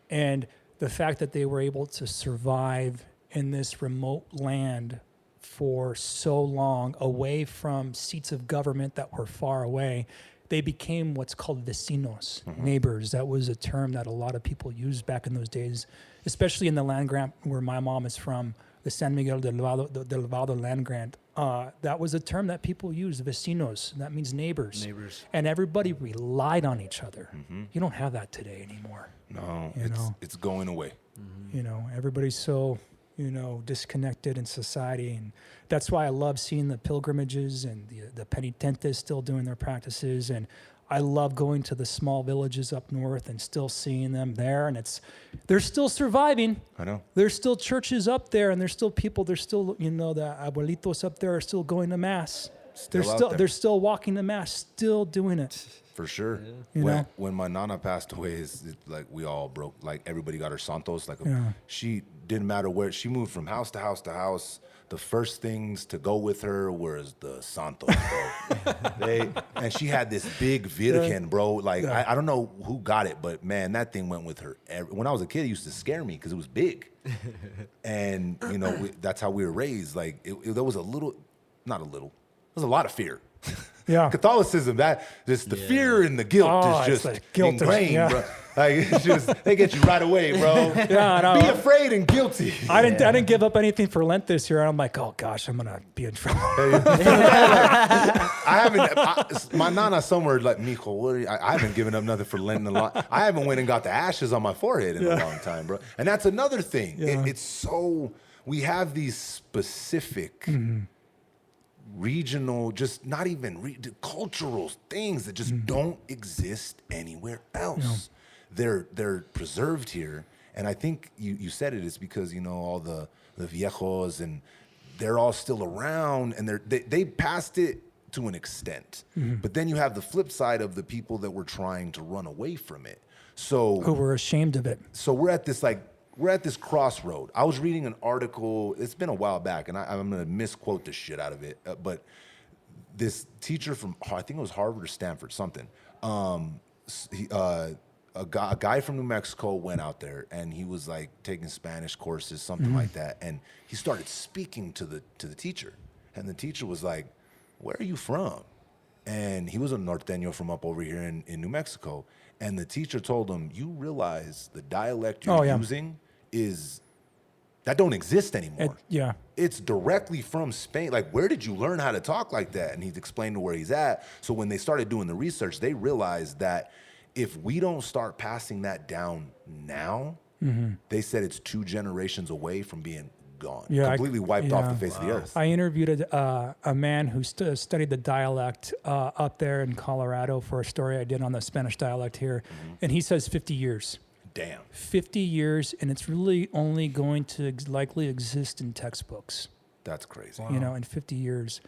And the fact that they were able to survive in this remote land for so long, away from seats of government that were far away, they became what's called vecinos, neighbors. That was a term that a lot of people used back in those days, especially in the land grant where my mom is from, the San Miguel del Vado land grant. That was a term that people used, vecinos. That means neighbors. And everybody relied on each other. You don't have that today anymore. No, You know? it's going away. You know, everybody's so, you know, disconnected in society. And that's why I love seeing the pilgrimages and the penitentes still doing their practices. And I love going to the small villages up north and still seeing them there. And they're still surviving. I know. There's still churches up there, and there's still people. There's still, you know, the abuelitos up there are still going to mass. They're still walking to mass, still doing it. For sure. Yeah. When my nana passed away, it's like we all broke. Like everybody got her santos. Like Yeah. she didn't matter where she moved from house to house to house. The first things to go with her was the santos, bro. And she had this big Virgen, bro. Like I don't know who got it, but man, that thing went with her. When I was a kid, it used to scare me because it was big, and you know that's how we were raised. Like there was not a little. There was a lot of fear. Yeah. Catholicism, the fear and the guilt Oh, is it's just like guilt, ingrained, yeah. bro. Like it's just they get you right away, bro. Yeah, I know. Be afraid and guilty. I didn't give up anything for Lent this year. I'm like, oh gosh, I'm gonna be in trouble. My nana somewhere like, Mijo, I haven't given up nothing for Lent in a lot. I haven't went and got the ashes on my forehead in a long time, bro. And that's another thing. Yeah. It's so, we have these specific regional, just not even cultural things that just don't exist anywhere else. They're preserved here. And I think you said it is because, you know, all the viejos and they're all still around and they passed it to an extent. But then you have the flip side of the people that were trying to run away from it. So Who were ashamed of it. so we're at this crossroad. I was reading an article, it's been a while back, and I'm going to misquote the shit out of it, but this teacher from, I think it was Harvard or Stanford, something, a guy from New Mexico went out there, and he was like taking Spanish courses, something like that, and he started speaking to the teacher, and the teacher was like, where are you from? And he was a norteño from up over here in New Mexico, and the teacher told him, you realize the dialect you're using that don't exist anymore. It's directly from Spain. Like, where did you learn how to talk like that? And he's explained to where he's at. So when they started doing the research, they realized that if we don't start passing that down now, they said it's 2 generations away from being gone, completely wiped off the face of the earth. I interviewed a man who studied the dialect up there in Colorado for a story I did on the Spanish dialect here, and he says 50 years. Damn. 50 years, and it's really only going to likely exist in textbooks. That's crazy. You know, in 50 years,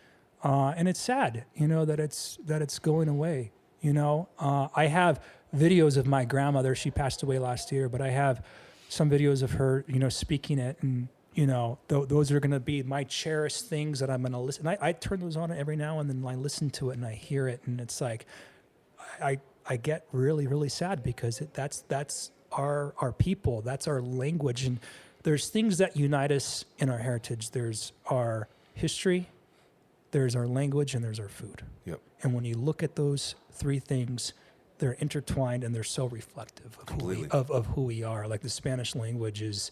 and it's sad, you know, that it's going away. You know, I have videos of my grandmother. She passed away last year, but I have some videos of her, you know, speaking it, and you know, those are going to be my cherished things that I'm going to listen. I turn those on every now and then. I listen to it and I hear it, and it's like, I get really, really sad because that's our people, that's our language, and there's things that unite us in our heritage. There's our history, there's our language, and there's our food. Yep. And when you look at those 3 things, they're intertwined and they're so reflective of who we are. Like the Spanish language is,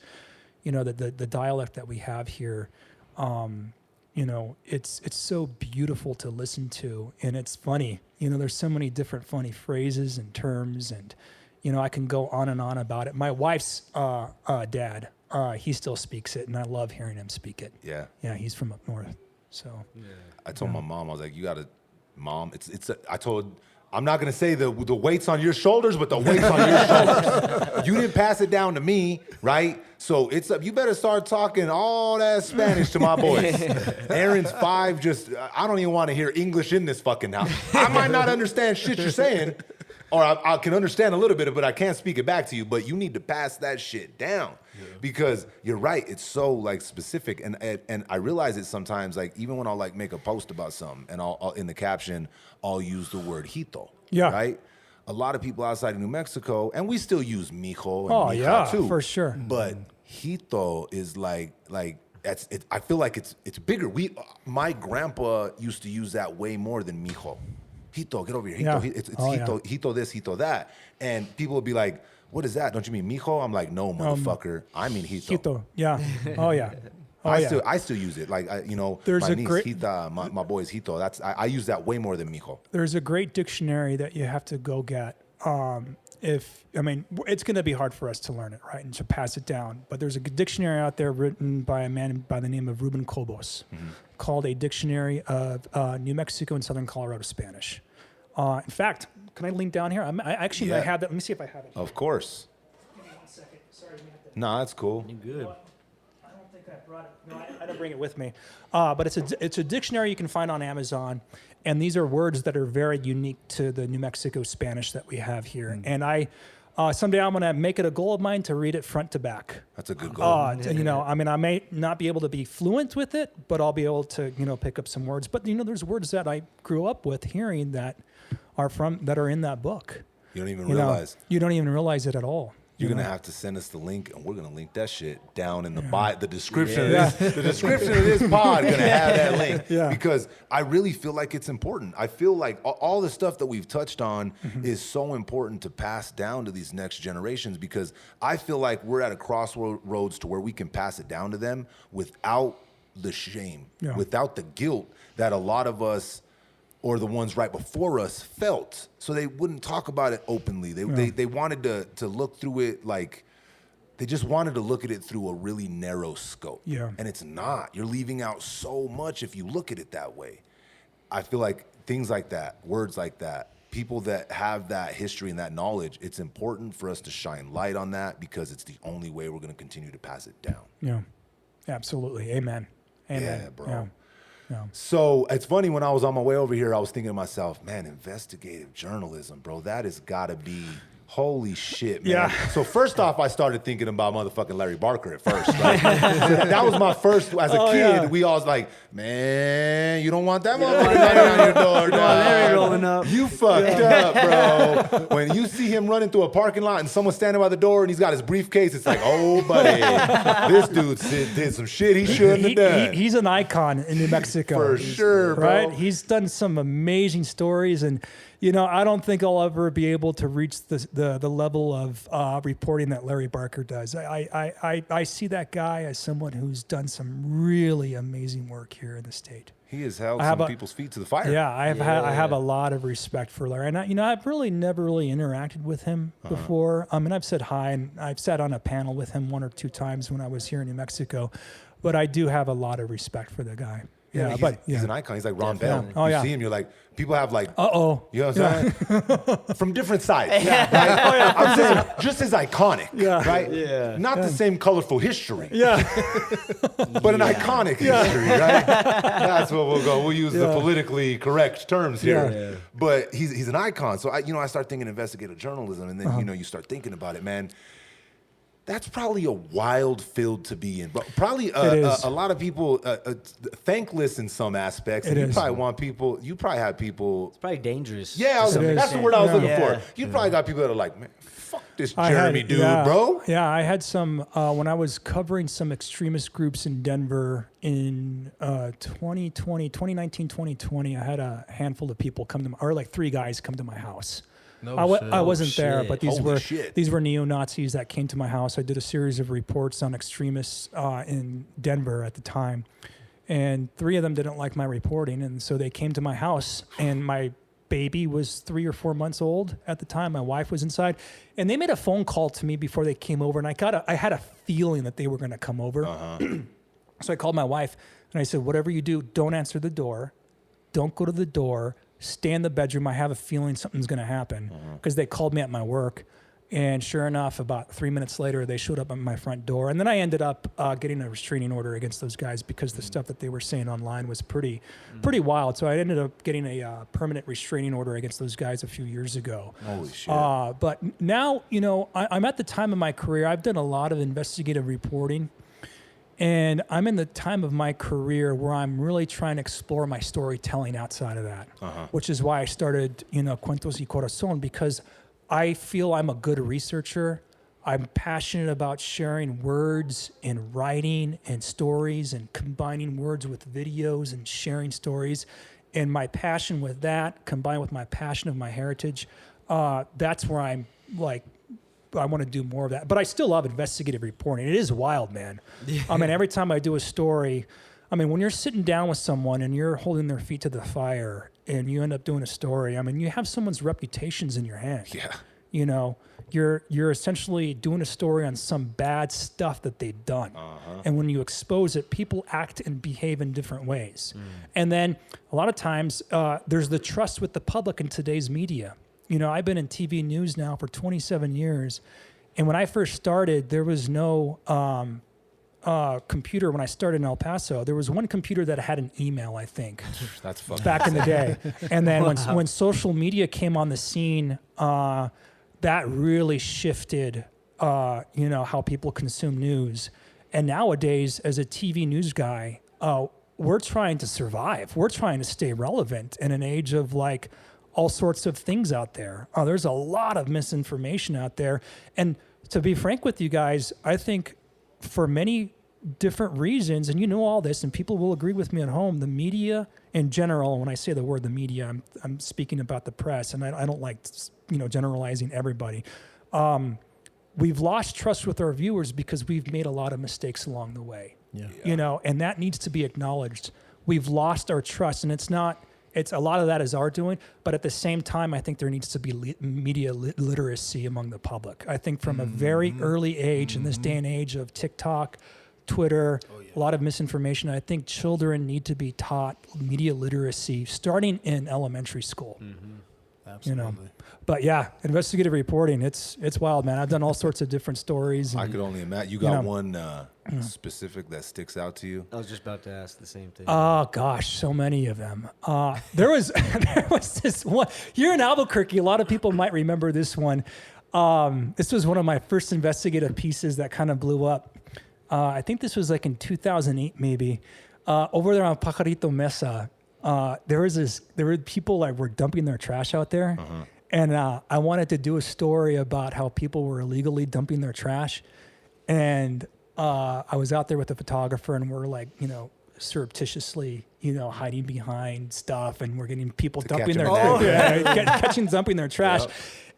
you know, the dialect that we have here, you know, it's so beautiful to listen to, and it's funny. You know, there's so many different funny phrases and terms, and you know, I can go on and on about it. My wife's dad, he still speaks it, and I love hearing him speak it. Yeah. Yeah, he's from up north, so. I told my mom, I was like, you got to Mom. I'm not gonna say the weight's on your shoulders, but the weight's on your shoulders. You didn't pass it down to me, right? So it's up. You better start talking all that Spanish to my boys. Aaron's 5. I don't even want to hear English in this fucking house. I might not understand shit you're saying, or I can understand a little bit of it, but I can't speak it back to you. But you need to pass that shit down because you're right. It's so like specific, and I realize it sometimes. Like even when I'll like make a post about something, and I'll in the caption I'll use the word hito. Yeah. Right. A lot of people outside of New Mexico, and we still use mijo and mija too, for sure. But hito is like I feel like it's bigger. My grandpa used to use that way more than mijo. Hito, get over here. Hito, it's hito, hito this, hito that. And people would be like, what is that? Don't you mean mijo? I'm like, no, motherfucker. I mean hito. Hito, yeah. Oh, yeah. I still use it. Like, There's my a niece, great, Hita, my boy's hito. I use that way more than mijo. There's a great dictionary that you have to go get. It's going to be hard for us to learn it, right, and to pass it down. But there's a dictionary out there written by a man by the name of Ruben Cobos, called a Dictionary of New Mexico and Southern Colorado Spanish. In fact, can I link down here? I actually might have that. Let me see if I have it. Of course. Give me 1 second. Sorry. No, that's cool. You're good. I don't think I brought it. No, I didn't bring it with me. But it's a dictionary you can find on Amazon. And these are words that are very unique to the New Mexico Spanish that we have here. And someday I'm going to make it a goal of mine to read it front to back. That's a good goal. I may not be able to be fluent with it, but I'll be able to, pick up some words. But, there's words that I grew up with hearing that are in that book. You don't even realize. You don't even realize it at all. You're gonna have to send us the link, and we're gonna link that shit down in the description of this. The description of this pod gonna have that link because I really feel like it's important. I feel like all the stuff that we've touched on is so important to pass down to these next generations because I feel like we're at a crossroads to where we can pass it down to them without the shame, without the guilt that a lot of us or the ones right before us felt, so they wouldn't talk about it openly. They wanted to look through it like, they just wanted to look at it through a really narrow scope. Yeah. And it's not. You're leaving out so much if you look at it that way. I feel like things like that, words like that, people that have that history and that knowledge, it's important for us to shine light on that because it's the only way we're going to continue to pass it down. Yeah, absolutely. Amen. Yeah, bro. Yeah. Yeah. So it's funny, when I was on my way over here, I was thinking to myself, man, investigative journalism, bro, that has got to be, holy shit, man. Yeah. So first off, I started thinking about motherfucking Larry Barker at first, right? That was my first, as a kid, we all was like, man, you don't want that motherfucker knocking on your door, dog. Larry rolling up. You fucked up, bro. When you see him running through a parking lot and someone's standing by the door and he's got his briefcase, it's like, oh, buddy, this dude did some shit he shouldn't have done. He's an icon in New Mexico. For sure, bro. Right? He's done some amazing stories, and I don't think I'll ever be able to reach the level of reporting that Larry Barker does. I see that guy as someone who's done some really amazing work here in the state. He has held some people's feet to the fire. Yeah, I have a lot of respect for Larry. And I've really never interacted with him before. I've said hi, and I've sat on a panel with him 1 or 2 times when I was here in New Mexico. But I do have a lot lot of respect for the guy. Yeah, he's an icon. He's like Ron Bell. Oh, you see him, you're like, people have like, you know what I'm saying? From different sides. Yeah. Right? I'm saying just as iconic, right? Yeah. Not the same colorful history. Yeah. But an iconic history, right? That's what we'll go. We'll use the politically correct terms here. Yeah. But he's an icon. So I start thinking investigative journalism, and then you start thinking about it, man. That's probably a wild field to be in. But probably a lot of people thankless in some aspects. And you probably have people. It's probably dangerous. Yeah, that's the word I was looking for. You probably got people that are like, man, fuck this Jeremy dude, bro. Yeah, I had some, when I was covering some extremist groups in Denver in 2019, 2020, I had a handful of people like 3 guys come to my house. I wasn't there, but these were neo-Nazis that came to my house. I did a series of reports on extremists in Denver at the time, and 3 of them didn't like my reporting, and so they came to my house, and my baby was 3 or 4 months old at the time. My wife was inside, and they made a phone call to me before they came over, and I had a feeling that they were going to come over. So I called my wife, and I said, whatever you do, don't answer the door. Don't go to the door. stay in the bedroom. I have a feeling something's going to happen because they called me at my work. And sure enough, about 3 minutes later, they showed up at my front door. And then I ended up getting a restraining order against those guys because the stuff that they were saying online was pretty wild. So I ended up getting a permanent restraining order against those guys a few years ago. Holy shit. But now, I'm at the time of my career. I've done a lot of investigative reporting. And I'm in the time of my career where I'm really trying to explore my storytelling outside of that, which is why I started, Cuentos y Corazón, because I feel I'm a good researcher. I'm passionate about sharing words and writing and stories and combining words with videos and sharing stories. And my passion with that, combined with my passion of my heritage, that's where I'm like, I want to do more of that. But I still love investigative reporting. It is wild, man. Yeah. I mean, every time I do a story, when you're sitting down with someone and you're holding their feet to the fire and you end up doing a story, you have someone's reputations in your hand. Yeah. You're essentially doing a story on some bad stuff that they've done. And when you expose it, people act and behave in different ways. And then a lot of times there's the trust with the public in today's media. I've been in TV news now for 27 years. And when I first started, there was no computer. When I started in El Paso, there was one computer that had an email, I think. That's fucking back in the day. And then when social media came on the scene, that really shifted, how people consume news. And nowadays, as a TV news guy, we're trying to survive. We're trying to stay relevant in an age of like all sorts of things out there. There's a lot of misinformation out there. And to be frank with you guys, I think for many different reasons, and all this, and people will agree with me at home, the media in general, when I say the word the media, I'm speaking about the press, and I don't like, generalizing everybody. We've lost trust with our viewers because we've made a lot of mistakes along the way. And that needs to be acknowledged. We've lost our trust, and it's a lot of that is our doing, but at the same time, I think there needs to be media literacy among the public. I think from a very early age, in this day and age of TikTok, Twitter, a lot of misinformation, I think children need to be taught media literacy starting in elementary school. Absolutely. But yeah, investigative reporting, it's wild, man. I've done all sorts of different stories. I could only imagine. You got one specific that sticks out to you? I was just about to ask the same thing. Oh gosh, so many of them. There was this one here in Albuquerque. A lot of people might remember this one. This was one of my first investigative pieces that kind of blew up. I think this was like in 2008, maybe. Over there on Pajarito Mesa, there were people that were dumping their trash out there. And I wanted to do a story about how people were illegally dumping their trash. And I was out there with a photographer, and we're like, surreptitiously, hiding behind stuff, and we're getting people dumping their dumping their trash. Yep.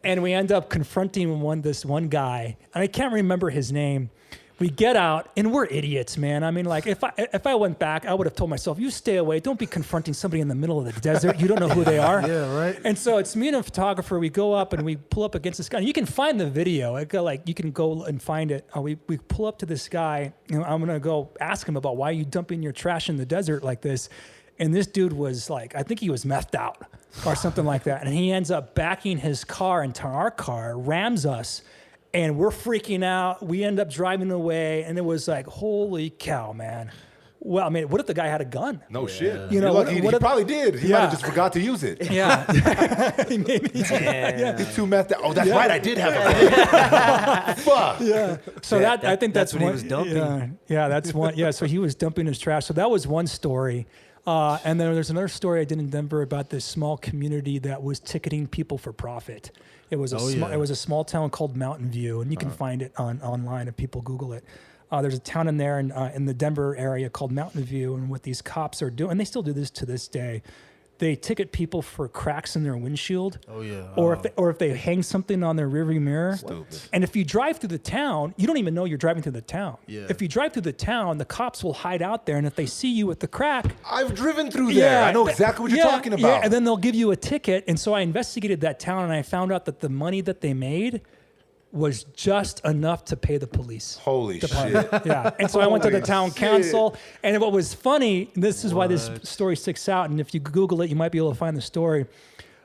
And we end up confronting this one guy, and I can't remember his name. We get out, and we're idiots, man. If I went back, I would have told myself, you stay away. Don't be confronting somebody in the middle of the desert. You don't know who they are. Yeah, right. And so it's me and a photographer. We go up, and we pull up against this guy. And you can find the video. You can go and find it. We pull up to this guy. I'm going to go ask him about why are you dumping your trash in the desert like this. And this dude was like, I think he was methed out or something like that. And he ends up backing his car into our car, rams us. And we're freaking out. We end up driving away, and it was like, holy cow, man. Well, what if the guy had a gun? No shit. You're lucky. He probably did. He might have just forgot to use it. Yeah. Maybe. Yeah. He's too messed up. Oh, that's right. I did have a gun. Fuck. Yeah. So I think that's what one, he was dumping. Yeah, that's one. Yeah, so he was dumping his trash. So that was one story. And then there's another story I did in Denver about this small community that was ticketing people for profit. It was a small town called Mountain View, and you can find it online if people Google it. There's a town in there in the Denver area called Mountain View, and what these cops are doing, and they still do this to this day, they ticket people for cracks in their windshield. Oh yeah. Or if they hang something on their rearview mirror. Stupid. And if you drive through the town, you don't even know you're driving through the town. Yeah. If you drive through the town, the cops will hide out there, and if they see you with the crack, I've driven through there. I know exactly what you're talking about. Yeah, and then they'll give you a ticket. And so I investigated that town, and I found out that the money that they made was just enough to pay the police. Holy shit. Yeah. And so I went to the Holy town shit. council. And what was funny, and this is why this story sticks out, and if you Google it, you might be able to find the story.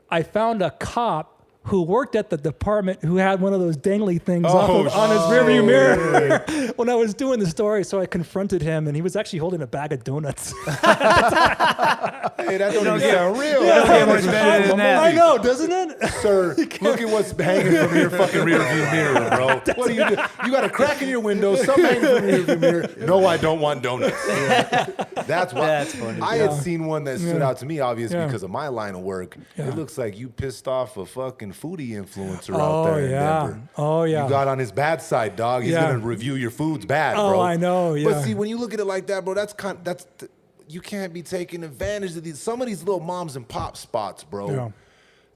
I found a cop who worked at the department who had one of those dangly things on his rearview mirror when I was doing the story. So I confronted him, and he was actually holding a bag of donuts. Hey, that don't even sound real. I know, doesn't it? Sir, look at what's hanging from your fucking rearview mirror, bro. What do? You got a crack in your window, something hanging from your rearview mirror. No, I don't want donuts. That's why. That's funny. I had seen one that stood out to me, obviously, because of my line of work. It looks like you pissed off a fucking foodie influencer out there in Denver. Oh, yeah. You got on his bad side, dog. He's going to review your foods bad, bro. Oh, I know, yeah. But see, when you look at it like that, bro, you can't be taking advantage of some of these little moms and pop spots, bro. Yeah.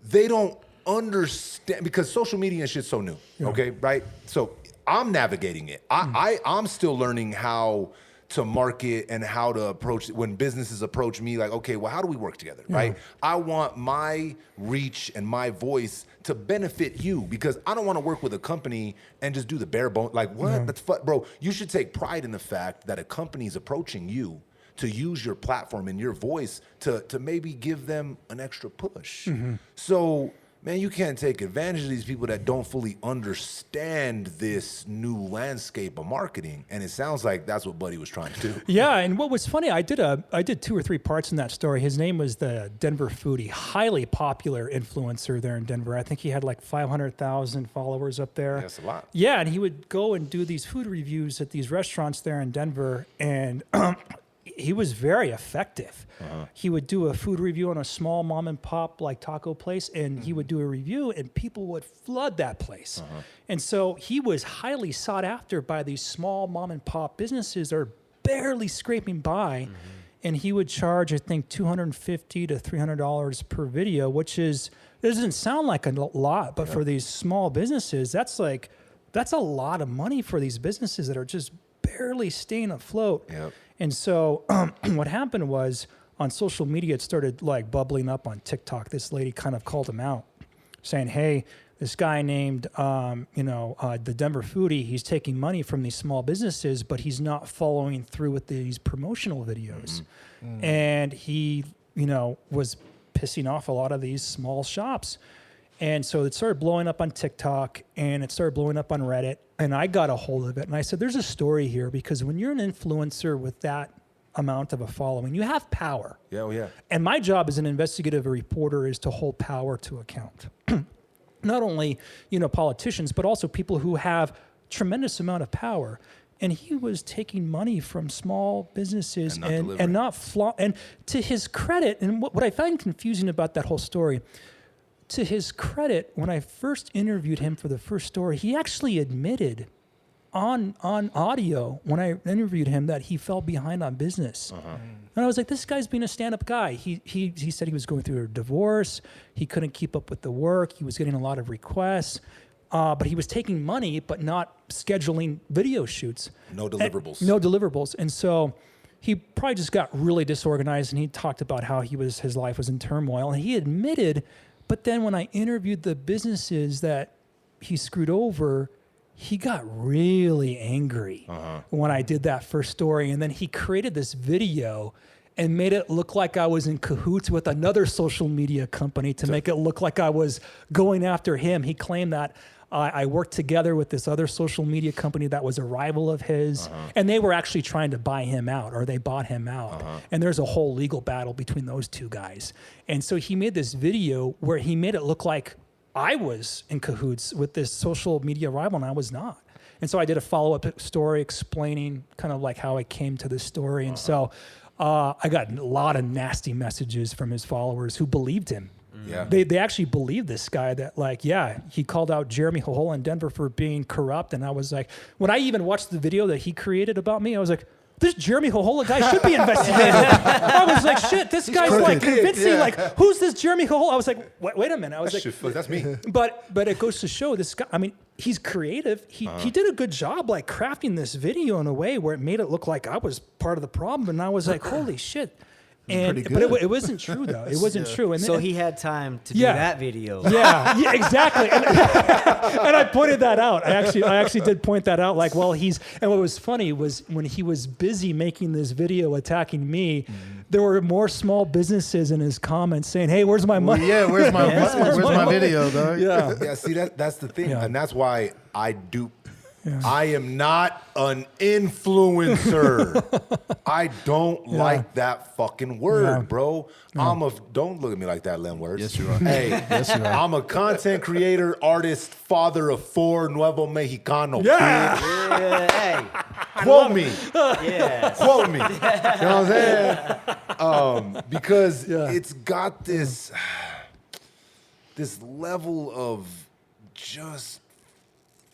They don't understand because social media and shit's so new. Okay, right? So I'm navigating it. I'm still learning how to market and how to approach when businesses approach me like, okay, well, how do we work together, right? I want my reach and my voice to benefit you because I don't want to work with a company and just do the bare bone. Like, what? That's bro, you should take pride in the fact that a company is approaching you to use your platform and your voice to maybe give them an extra push. So, man, you can't take advantage of these people that don't fully understand this new landscape of marketing. And it sounds like that's what Buddy was trying to do. Yeah, and what was funny, I did 2 or 3 parts in that story. His name was the Denver Foodie, highly popular influencer there in Denver. I think he had like 500,000 followers up there. That's a lot. Yeah, and he would go and do these food reviews at these restaurants there in Denver, and he was very effective. He would do a food review on a small mom and pop like taco place, and he would do a review, and people would flood that place. And so he was highly sought after by these small mom and pop businesses that are barely scraping by. And he would charge, I think, $250 to $300 per video, which doesn't sound like a lot, but for these small businesses, that's a lot of money for these businesses that are just barely staying afloat. And so what happened was on social media, it started like bubbling up on TikTok. This lady kind of called him out saying, hey, this guy named, the Denver Foodie, he's taking money from these small businesses, but he's not following through with these promotional videos. And he, was pissing off a lot of these small shops. And so it started blowing up on TikTok and it started blowing up on Reddit. And I got a hold of it. And I said, there's a story here because when you're an influencer with that amount of a following, you have power. And my job as an investigative reporter is to hold power to account. Not only, politicians, but also people who have tremendous amount of power. And he was taking money from small businesses and to his credit, and what I find confusing about that whole story, to his credit, when I first interviewed him for the first story, he actually admitted on audio when I interviewed him that he fell behind on business. And I was like, this guy's being a stand-up guy. He said he was going through a divorce. He couldn't keep up with the work. He was getting a lot of requests. But he was taking money but not scheduling video shoots. No deliverables. And so he probably just got really disorganized, and he talked about how his life was in turmoil. And he admitted, but then when I interviewed the businesses that he screwed over, he got really angry when I did that first story. And then he created this video and made it look like I was in cahoots with another social media company to make it look like I was going after him. He claimed that I worked together with this other social media company that was a rival of his, and they were actually trying to buy him out, or they bought him out. And there's a whole legal battle between those two guys. And so he made this video where he made it look like I was in cahoots with this social media rival, and I was not. And so I did a follow-up story explaining kind of like how I came to this story. And so I got a lot of nasty messages from his followers who believed him. They actually believed this guy that he called out Jeremy Jojola in Denver for being corrupt. And I was like, when I even watched the video that he created about me, I was like, this Jeremy Jojola guy should be investigated. I was like, shit, this guy's like convincing, like, who's this Jeremy Jojola? I was like, wait a minute. I was that's me. But it goes to show this guy, I mean, he's creative. He did a good job like crafting this video in a way where it made it look like I was part of the problem. And I was like, holy shit. And pretty but good. it wasn't true though. It wasn't true. And So then, he had time to do Yeah. that video. yeah, exactly. And I pointed that out. I actually did point that out. Like, well, and what was funny was when he was busy making this video attacking me, there were more small businesses in his comments saying, "Hey, where's my money?" Yeah, where's my Yeah. where's my video, dog? Yeah. Yeah, see that's the thing, Yeah. and that's why I do. Yeah. I am not an influencer. I don't like that fucking word, Yeah. bro. Don't look at me like that, Len Words. Yes, you are. Hey, Yes, you are. I'm a content creator, artist, father of 4, Nuevo Mexicano. Yeah. bitch. Yeah, Quote me. hey. Yeah. Quote me. You know what I'm saying? Because it's got this level of just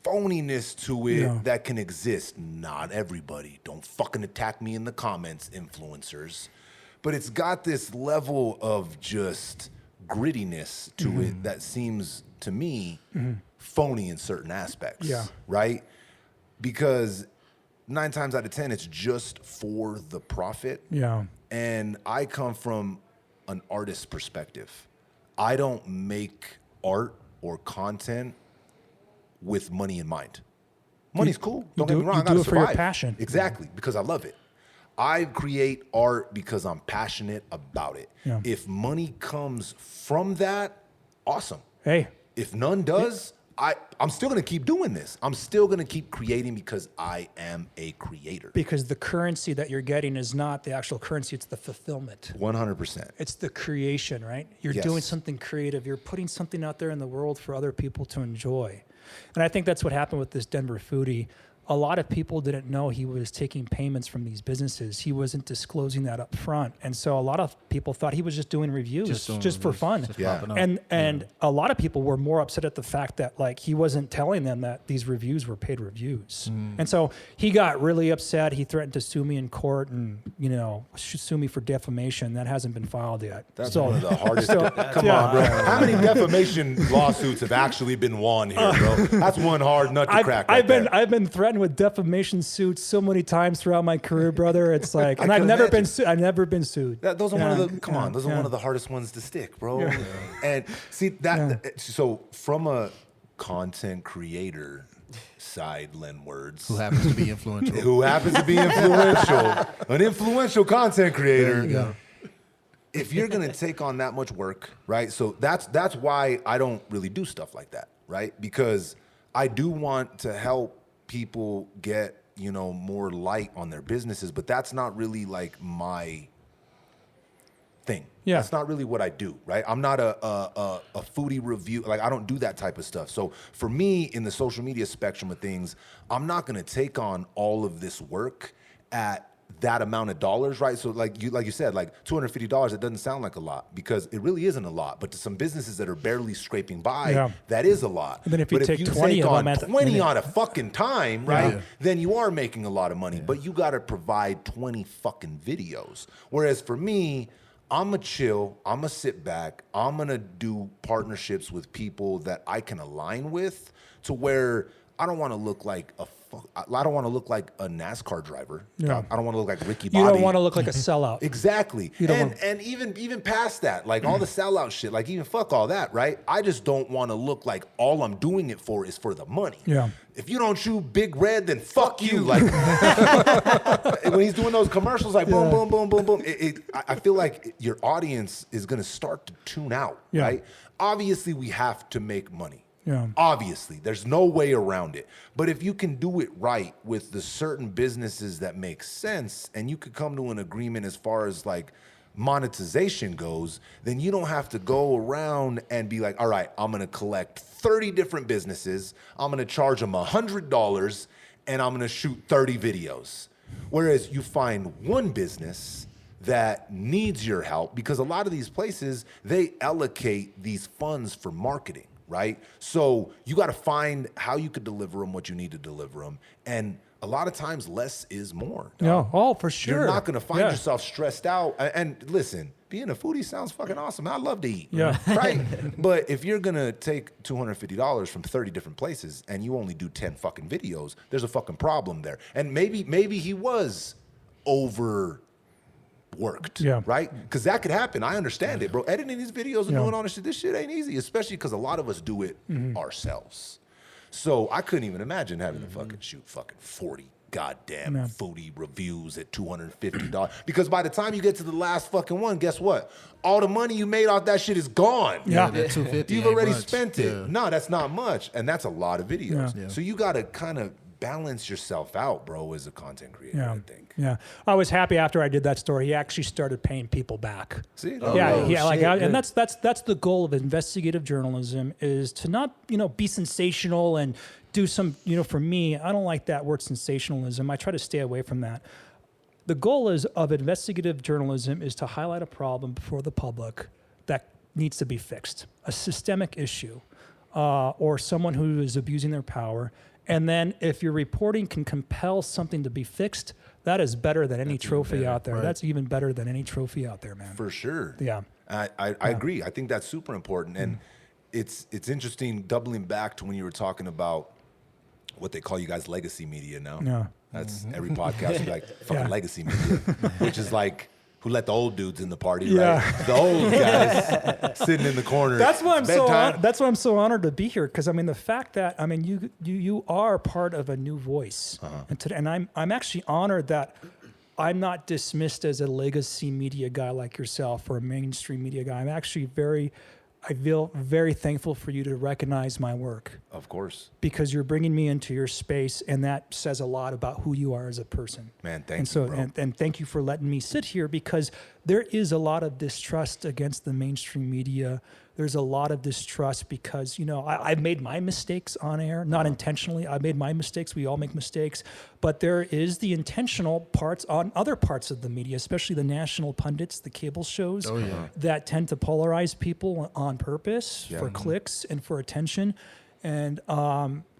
phoniness to it that can exist. Not everybody. Don't fucking attack me in the comments, influencers. But it's got this level of just grittiness to it that seems to me phony in certain aspects. Yeah. Right? Because 9 times out of 10, it's just for the profit. Yeah. And I come from an artist's perspective. I don't make art or content with money in mind. Money's cool. Don't get me wrong. You I gotta do it for your survive. passion. Exactly, because I love it. I create art because I'm passionate about it. Yeah. If money comes from that, awesome. Hey. If none does, I'm still gonna keep doing this. I'm still gonna keep creating because I am a creator. Because the currency that you're getting is not the actual currency, it's the fulfillment. 100%. It's the creation, right? You're Yes. doing something creative. You're putting something out there in the world for other people to enjoy. And I think that's what happened with this Denver foodie. A lot of people didn't know he was taking payments from these businesses. He wasn't disclosing that up front. And so a lot of people thought he was just doing reviews just, doing for reviews, fun. just Yeah. popping up. And a lot of people were more upset at the fact that like he wasn't telling them that these reviews were paid reviews. And so he got really upset. He threatened to sue me in court and, sue me for defamation. That hasn't been filed yet. That's so, one of the hardest. Come yeah. on, bro. How many defamation lawsuits have actually been won here, bro? That's one hard nut to crack. I've been threatened with defamation suits so many times throughout my career, brother. It's like, and I've can never imagine. been sued. I've never been sued. Those are one of the. Come Yeah, on, those are yeah. one of the hardest ones to stick, bro. And see that. So from a content creator side, Len Words, Who happens to be influential. who happens to be an influential content creator. Yeah. If you're gonna take on that much work, right? So that's why I don't really do stuff like that, right? Because I do want to help people get more light on their businesses, but that's not really like my thing. Yeah. That's not really what I do, right? I'm not a foodie review. Like, I don't do that type of stuff. So for me, in the social media spectrum of things, I'm not going to take on all of this work at that amount of dollars, right? So like you said, like $250, it doesn't sound like a lot because it really isn't a lot. But to some businesses that are barely scraping by, that is a lot. And then if you but take 20 of on them 20 on a fucking time, right? Yeah. Then you are making a lot of money. But you got to provide 20 fucking videos. Whereas for me, I'm going to chill. I'm going to sit back. I'm going to do partnerships with people that I can align with to where I don't want to look like I don't want to look like a NASCAR driver. Yeah. I don't want to look like Ricky Bobby. You don't want to look like a sellout. Exactly. And even past that, like all the sellout shit, like even fuck all that, right? I just don't want to look like all I'm doing it for is for the money. Yeah. If you don't chew Big Red, then fuck you. Like when he's doing those commercials, like boom, boom, boom, boom, boom. I feel like your audience is gonna start to tune out, right? Obviously, we have to make money. Yeah. Obviously, there's no way around it. But if you can do it right with the certain businesses that make sense and you could come to an agreement as far as like monetization goes, then you don't have to go around and be like, all right, I'm going to collect 30 different businesses. I'm going to charge them $100 and I'm going to shoot 30 videos. Whereas you find one business that needs your help because a lot of these places, they allocate these funds for marketing. Right? So you got to find how you could deliver them, what you need to deliver them. And a lot of times less is more. Dog. No, oh, for sure. You're not going to find yourself stressed out. And listen, being a foodie sounds fucking awesome. I love to eat. Yeah. Right? But if you're going to take $250 from 30 different places and you only do 10 fucking videos, there's a fucking problem there. And maybe he was over worked, Yeah. right? Because that could happen. I understand it, bro. Editing these videos and doing all this shit ain't easy, especially because a lot of us do it ourselves. So I couldn't even imagine having to fucking shoot fucking 40 goddamn foodie reviews at $250. Because by the time you get to the last fucking one, guess what? All the money you made off that shit is gone. Yeah. That 250. You've ain't already much. spent it. Yeah. No, that's not much. And that's a lot of videos. Yeah. So you got to kind of balance yourself out, bro, as a content creator, I think. Yeah. I was happy after I did that story. He actually started paying people back. See? And that's the goal of investigative journalism, is to not, be sensational and do some, for me, I don't like that word sensationalism. I try to stay away from that. The goal of investigative journalism is to highlight a problem before the public that needs to be fixed, a systemic issue, or someone who is abusing their power. And then if your reporting can compel something to be fixed, that is better than any trophy out there. right. That's even better than any trophy out there, man. For sure. Yeah. I agree. I think that's super important. And it's interesting doubling back to when you were talking about what they call you guys legacy media now. Yeah. That's every podcast, you're like, fucking Yeah. legacy media, which is like, who let the old dudes in the party, Yeah. right? The old guys sitting in the corner. That's why I'm It's bedtime. that's why I'm so honored to be here, because the fact that you are part of a new voice, and I'm actually honored that I'm not dismissed as a legacy media guy like yourself or a mainstream media guy. I feel very thankful for you to recognize my work, Of course. because you're bringing me into your space, and that says a lot about who you are as a person. Man, thank and you, so, bro. And thank you for letting me sit here, because there is a lot of distrust against the mainstream media. There's a lot of distrust because, I've made my mistakes on air, not intentionally. I made my mistakes. We all make mistakes. But there is the intentional parts on other parts of the media, especially the national pundits, the cable shows, that tend to polarize people on purpose for clicks and for attention. And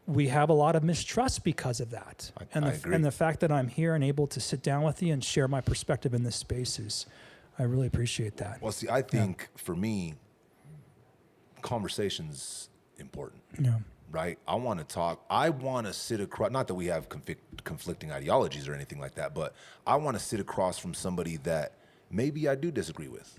we have a lot of mistrust because of that. I agree. And the fact that I'm here and able to sit down with you and share my perspective in this space I really appreciate that. Well, see, I think for me, conversation's important. Yeah. Right? I want to talk. I want to sit across, not that we have conflicting ideologies or anything like that, but I want to sit across from somebody that maybe I do disagree with,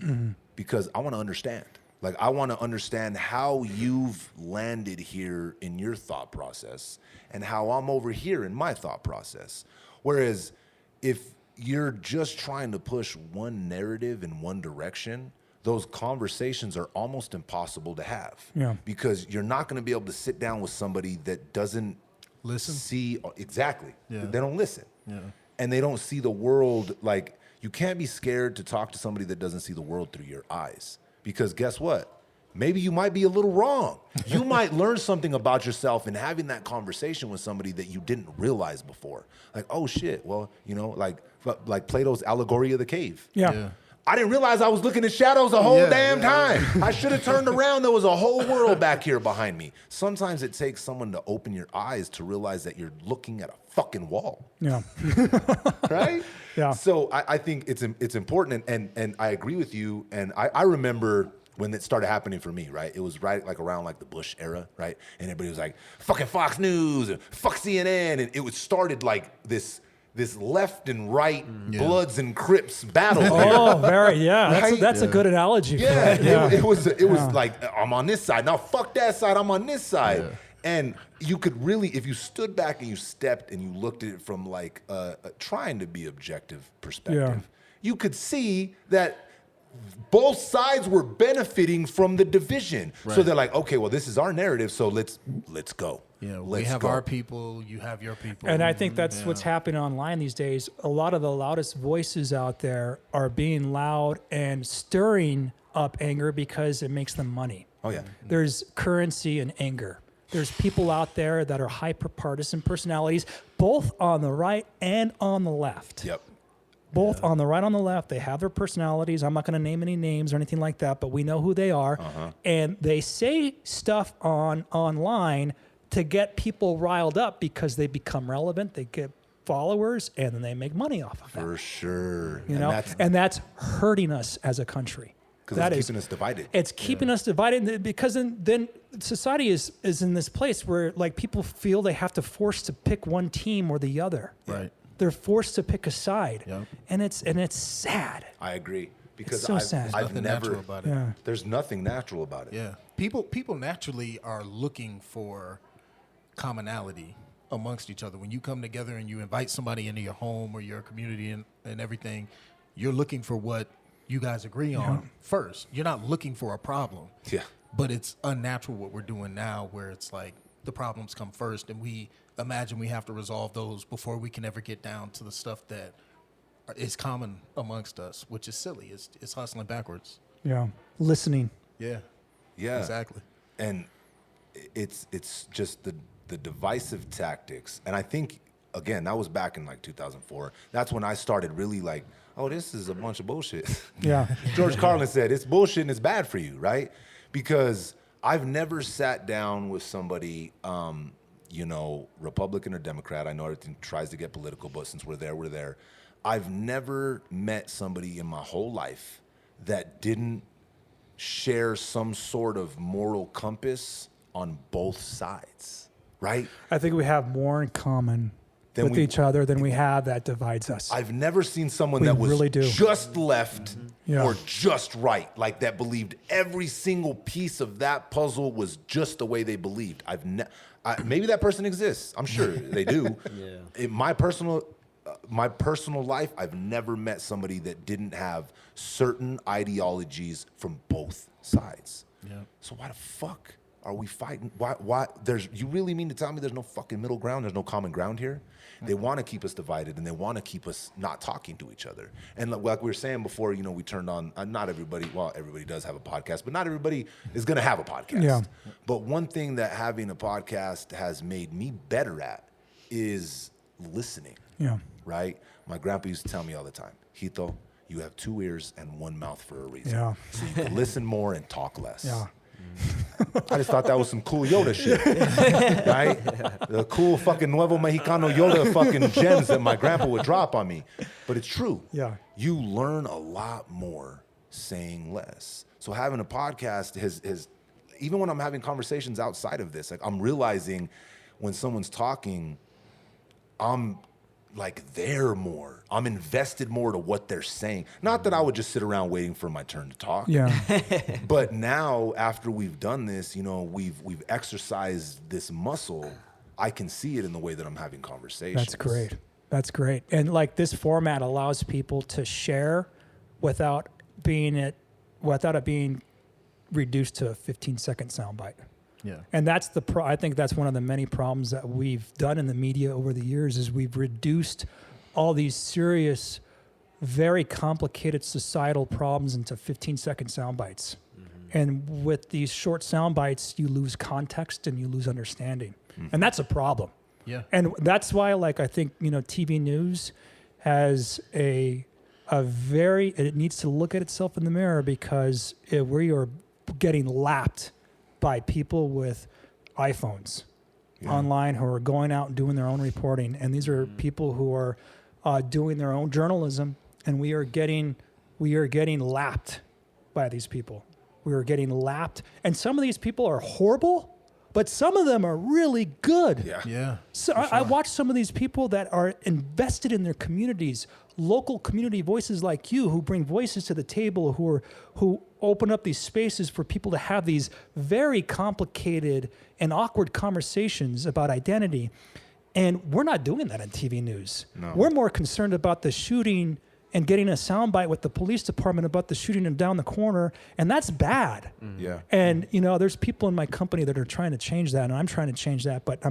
because I want to understand. Like, I want to understand how you've landed here in your thought process and how I'm over here in my thought process. Whereas if you're just trying to push one narrative in one direction, those conversations are almost impossible to have. Yeah. Because you're not going to be able to sit down with somebody that doesn't Listen. see exactly. Yeah. They don't listen. Yeah. And they don't see the world. Like, you can't be scared to talk to somebody that doesn't see the world through your eyes. Because guess what? Maybe you might be a little wrong. You might learn something about yourself in having that conversation with somebody that you didn't realize before. Like, oh shit, well, like Plato's allegory of the cave. Yeah. I didn't realize I was looking at shadows the whole Yeah, damn yeah. time. I should have turned around. There was a whole world back here behind me. Sometimes it takes someone to open your eyes to realize that you're looking at a fucking wall. Yeah. Right? Yeah. So I think it's important, and I agree with you. And I remember when it started happening for me, right? It was right like around like the Bush era, right? And everybody was like, fucking Fox News and fuck CNN. And it was started like this left and right Bloods and Crips battle. Oh, very, yeah. Right? That's a good analogy. Yeah, For it. it was like, I'm on this side. Now fuck that side, I'm on this side. Yeah. And you could really, if you stood back and you stepped and you looked at it from like trying to be objective perspective, you could see that both sides were benefiting from the division. So Right. they're like, okay, well, this is our narrative, so let's go. Yeah, we Let's have go. our people, you have your people. And I think that's what's happening online these days. A lot of the loudest voices out there are being loud and stirring up anger because it makes them money. Oh yeah. There's currency in anger. There's people out there that are hyper-partisan personalities, both on the right and on the left. Yep. Both on the right, on the left, they have their personalities. I'm not going to name any names or anything like that, but we know who they are. And they say stuff online to get people riled up because they become relevant. They get followers, and then they make money off of it. For sure. You know, and that's hurting us as a country. Because That it's is- keeping us divided. It's keeping us divided, because then society is in this place where like people feel they have to force to pick one team or the other. Right. They're forced to pick a side, Yep. and it's sad. I agree because so sad. I've Nothing never. natural about it. Yeah. There's nothing natural about it. Yeah. People naturally are looking for commonality amongst each other. When you come together and you invite somebody into your home or your community and everything, you're looking for what you guys agree on first. You're not looking for a problem. Yeah. But it's unnatural what we're doing now, where it's like the problems come first and we imagine we have to resolve those before we can ever get down to the stuff that is common amongst us, which is silly. It's hustling backwards. Yeah, listening. Yeah. Yeah. Exactly. And it's just the divisive tactics. And I think, again, that was back in like 2004. That's when I started really like, oh, this is a bunch of bullshit. Yeah. George Carlin said, it's bullshit and it's bad for you, right? Because I've never sat down with somebody, Republican or Democrat. I know everything tries to get political, but since we're there. I've never met somebody in my whole life that didn't share some sort of moral compass on both sides, right? I think we have more in common with each other than we have that divides us. I've never seen someone We that was really do. just left Yeah. or just right, like that believed every single piece of that puzzle was just the way they believed. Maybe that person exists. I'm sure they do. In my personal life, I've never met somebody that didn't have certain ideologies from both sides. Yeah. So why the fuck are we fighting? Why? You really mean to tell me there's no fucking middle ground? There's no common ground here? They want to keep us divided and they want to keep us not talking to each other. And like we were saying before, we turned on, not everybody, well, everybody does have a podcast, but not everybody is going to have a podcast. Yeah. But one thing that having a podcast has made me better at is listening. Yeah. Right? My grandpa used to tell me all the time, Hito, you have 2 ears and 1 mouth for a reason. Yeah. So you can listen more and talk less. Yeah. I just thought that was some cool Yoda shit, right? The cool fucking Nuevo Mexicano Yoda fucking gems that my grandpa would drop on me. But it's true. Yeah. You learn a lot more saying less. So having a podcast has even when I'm having conversations outside of this, like I'm realizing when someone's talking, I'm like there more. I'm invested more to what they're saying. Not that I would just sit around waiting for my turn to talk. Yeah. But now, after we've done this, we've exercised this muscle. I can see it in the way that I'm having conversations. That's great. That's great. And like this format allows people to share without it being reduced to a 15-second soundbite. Yeah. And that's I think that's one of the many problems that we've done in the media over the years is we've reduced all these serious, very complicated societal problems into 15-second sound bites. Mm-hmm. And with these short sound bites, you lose context and you lose understanding. Mm-hmm. And that's a problem. Yeah. And that's why, I think, TV news has it needs to look at itself in the mirror because we are getting lapped by people with iPhones online who are going out and doing their own reporting. And these are people who are doing their own journalism, and we are getting lapped by these people. We are getting lapped. And some of these people are horrible, but some of them are really good. Yeah. Yeah. So I watch some of these people that are invested in their communities, local community voices like you who bring voices to the table, who open up these spaces for people to have these very complicated and awkward conversations about identity. And we're not doing that on TV news. No. We're more concerned about the shooting and getting a soundbite with the police department about the shooting and down the corner, and that's bad. Mm-hmm. Yeah. And there's people in my company that are trying to change that, and I'm trying to change that. But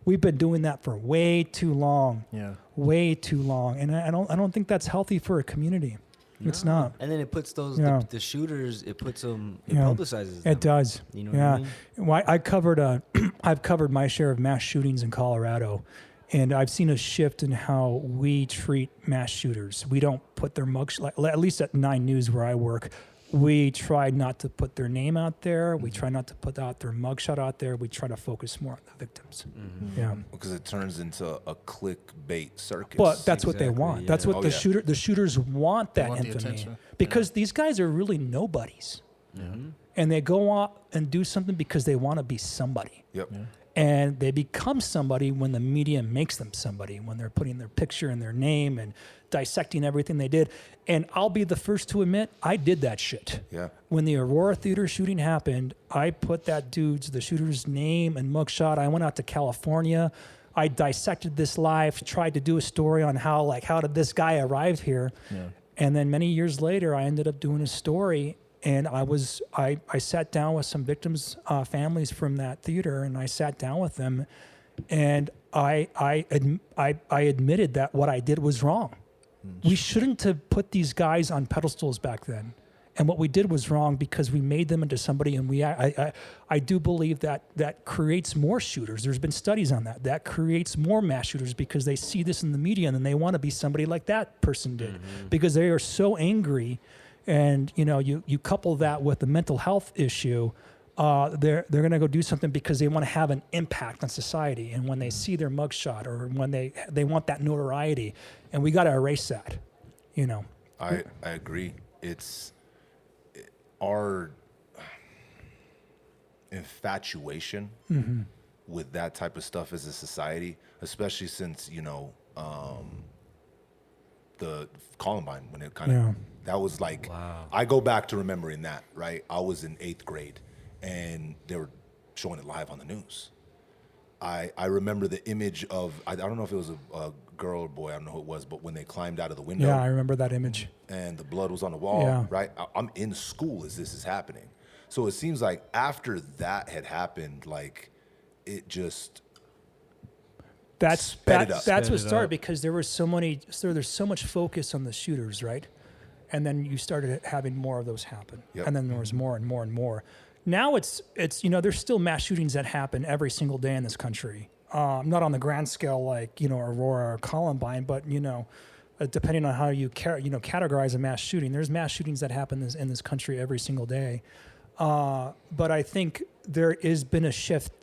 we've been doing that for way too long. Yeah. Way too long, and I don't think that's healthy for a community. No. It's not. And then it puts those the shooters. It puts them. It publicizes them. It does. You know what I mean? Well, I've covered my share of mass shootings in Colorado, and I've seen a shift in how we treat mass shooters. We don't put their at least at 9 News where I work, we try not to put their name out there. We try not to put out their mugshot out there. We try to focus more on the victims. Mm-hmm. Yeah, because it turns into a clickbait circus. But that's what they want. Yeah. That's what the shooters want, that want the infamy, attention. because these guys are really nobodies, and they go out and do something because they want to be somebody. Yep. Yeah. And they become somebody when the media makes them somebody, when they're putting their picture and their name and dissecting everything they did. And I'll be the first to admit, I did that shit. Yeah. When the Aurora Theater shooting happened, I put the shooter's name and mugshot. I went out to California. I dissected this life, tried to do a story on how did this guy arrive here. Yeah. And then many years later, I ended up doing a story. And I sat down with some victims' families from that theater, and I sat down with them, and I admitted that what I did was wrong. We shouldn't have put these guys on pedestals back then, and what we did was wrong because we made them into somebody. And I do believe that creates more shooters. There's been studies on that. That creates more mass shooters because they see this in the media and then they want to be somebody like that person did, because they are so angry. And you couple that with the mental health issue, they're going to go do something because they want to have an impact on society. And when they see their mugshot, or when they want that notoriety, and we got to erase that. I agree. Our infatuation with that type of stuff as a society, especially since the Columbine, when it kind of that was like, wow. I go back to remembering that, right? I was in 8th grade and they were showing it live on the news. I remember the image of, I don't know if it was a girl or boy, I don't know who it was, but when they climbed out of the window. Yeah, I remember that image. And the blood was on the wall, right? I'm in school as this is happening. So it seems like after that had happened, like it just that's what started, because there's so much focus on the shooters, right? And then you started having more of those happen. Yep. And then there was more and more and more. Now it's there's still mass shootings that happen every single day in this country. Not on the grand scale like, Aurora or Columbine, but, depending on how you categorize a mass shooting, there's mass shootings that happen in this country every single day. But I think there has been a shift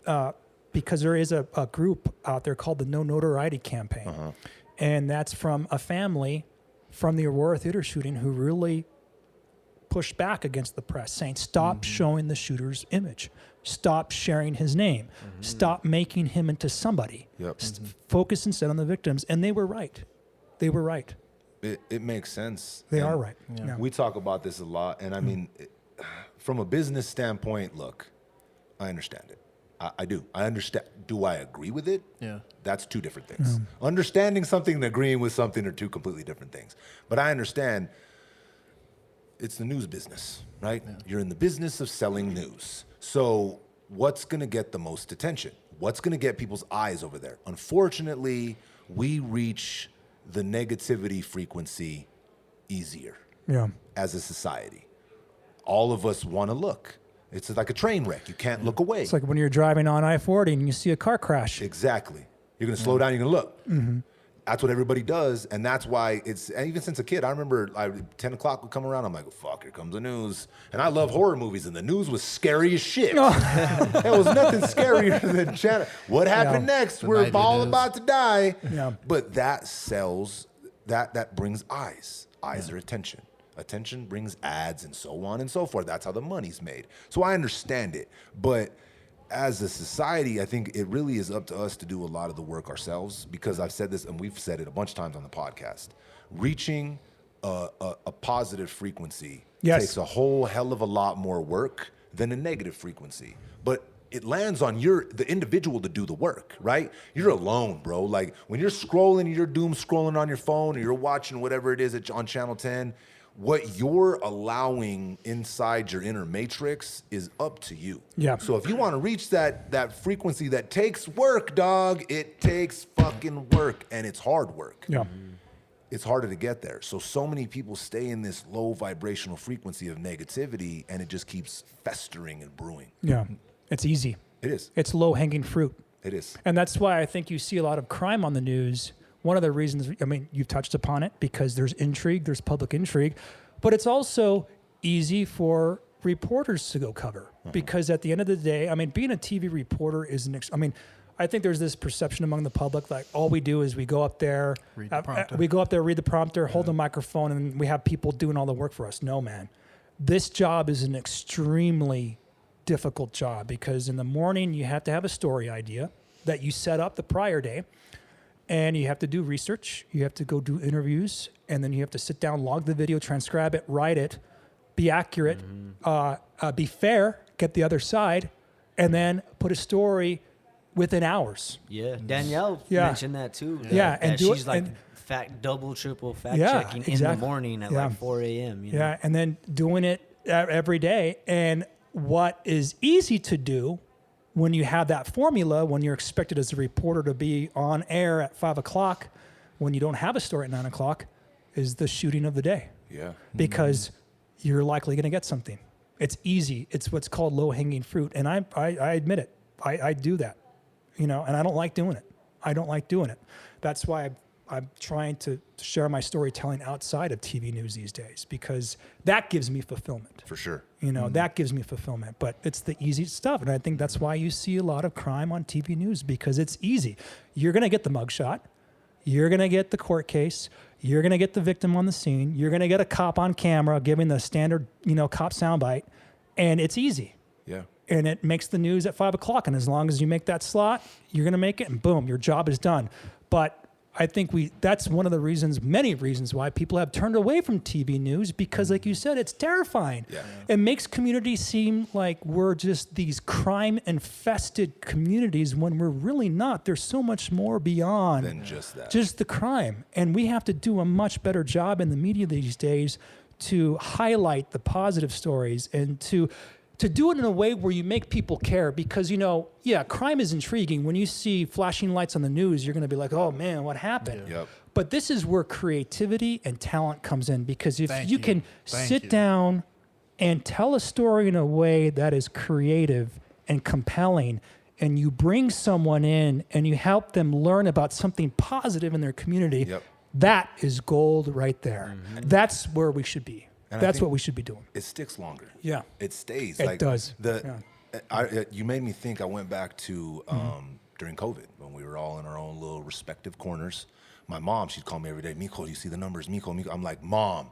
because there is a group out there called the No Notoriety Campaign. Uh-huh. And that's from a family from the Aurora Theater shooting who really pushed back against the press, saying, stop showing the shooter's image. Stop sharing his name. Mm-hmm. Stop making him into somebody. Yep. Focus instead on the victims. And they were right. They were right. It makes sense. They are right. Yeah. We talk about this a lot. And I mean, from a business standpoint, look, I understand it. I do. I understand. Do I agree with it? Yeah. That's two different things. Understanding something and agreeing with something are two completely different things. But I understand it's the news business, right? Yeah. You're in the business of selling news. So what's going to get the most attention? What's going to get people's eyes over there? Unfortunately, we reach the negativity frequency easier as a society. All of us want to look. It's like a train wreck. You can't look away. It's like when you're driving on I-40 and you see a car crash. Exactly. You're going to slow down, you're going to look. Mm-hmm. That's what everybody does, and that's why and even since a kid, I remember 10 o'clock would come around, I'm like, fuck, here comes the news. And I love horror movies, and the news was scary as shit. There was nothing scarier than Channel. What happened next? We're all about to die. Yeah. But that sells, that brings eyes. Eyes are attention. Attention brings ads and so on and so forth. That's how the money's made. So I understand it. But as a society, I think it really is up to us to do a lot of the work ourselves, because I've said this and we've said it a bunch of times on the podcast. Reaching a positive frequency takes a whole hell of a lot more work than a negative frequency. But it lands on the individual to do the work, right? You're alone, bro. Like when you're scrolling, you're doom scrolling on your phone, or you're watching whatever it is on Channel 10, what you're allowing inside your inner matrix is up to you. Yeah. So if you want to reach that frequency that takes work, dog, it takes fucking work, and it's hard work. Yeah. It's harder to get there. So many people stay in this low vibrational frequency of negativity, and it just keeps festering and brewing. Yeah. It's easy. It is. It's low-hanging fruit. It is. And that's why I think you see a lot of crime on the news. One of the reasons, I mean, you've touched upon it, because there's intrigue, there's public intrigue, but it's also easy for reporters to go cover, because at the end of the day, I mean, being a TV reporter is I think there's this perception among the public, like all we do is we go up there, read the prompter, hold the microphone, and we have people doing all the work for us. No, man. This job is an extremely difficult job because in the morning you have to have a story idea that you set up the prior day, and you have to do research. You have to go do interviews, and then you have to sit down, log the video, transcribe it, write it, be accurate, be fair, get the other side, and then put a story within hours. Yeah, Danielle Yeah. mentioned that too. Yeah, and that do it- she's like and- double, triple fact Yeah, checking in exactly. the morning at Yeah. like 4 a.m. You know? Yeah, and then doing it every day. And what is easy to do when you have that formula, when you're expected as a reporter to be on air at 5 o'clock, when you don't have a story at 9 o'clock, is the shooting of the day. Yeah. Because you're likely going to get something. It's easy. It's what's called low-hanging fruit. And I admit it. I do that, and I don't like doing it. I don't like doing it. That's why I'm trying to share my storytelling outside of TV news these days, because that gives me fulfillment. For sure. That gives me fulfillment, but it's the easy stuff. And I think that's why you see a lot of crime on TV news, because it's easy. You're going to get the mugshot. You're going to get the court case. You're going to get the victim on the scene. You're going to get a cop on camera giving the standard, cop soundbite. And it's easy. Yeah. And it makes the news at 5 o'clock. And as long as you make that slot, you're going to make it, and boom, your job is done. But I think that's one of the reasons, many reasons why people have turned away from TV news, because like you said, it's terrifying. Yeah. It makes communities seem like we're just these crime infested communities when we're really not. There's so much more beyond Than just that. just the crime. And we have to do a much better job in the media these days to highlight the positive stories and to do it in a way where you make people care, because, crime is intriguing. When you see flashing lights on the news, you're going to be like, oh man, what happened? Yeah. Yep. But this is where creativity and talent comes in, because if Thank you you. can Thank sit you. down and tell a story in a way that is creative and compelling, and you bring someone in and you help them learn about something positive in their community, Yep. that is gold right there. That's where we should be. And I That's think what we should be doing. It sticks longer. Yeah. It stays. It does. You made me think. I went back to during COVID when we were all in our own little respective corners. My mom, she'd call me every day. Miko, you see the numbers? Miko. I'm like, Mom,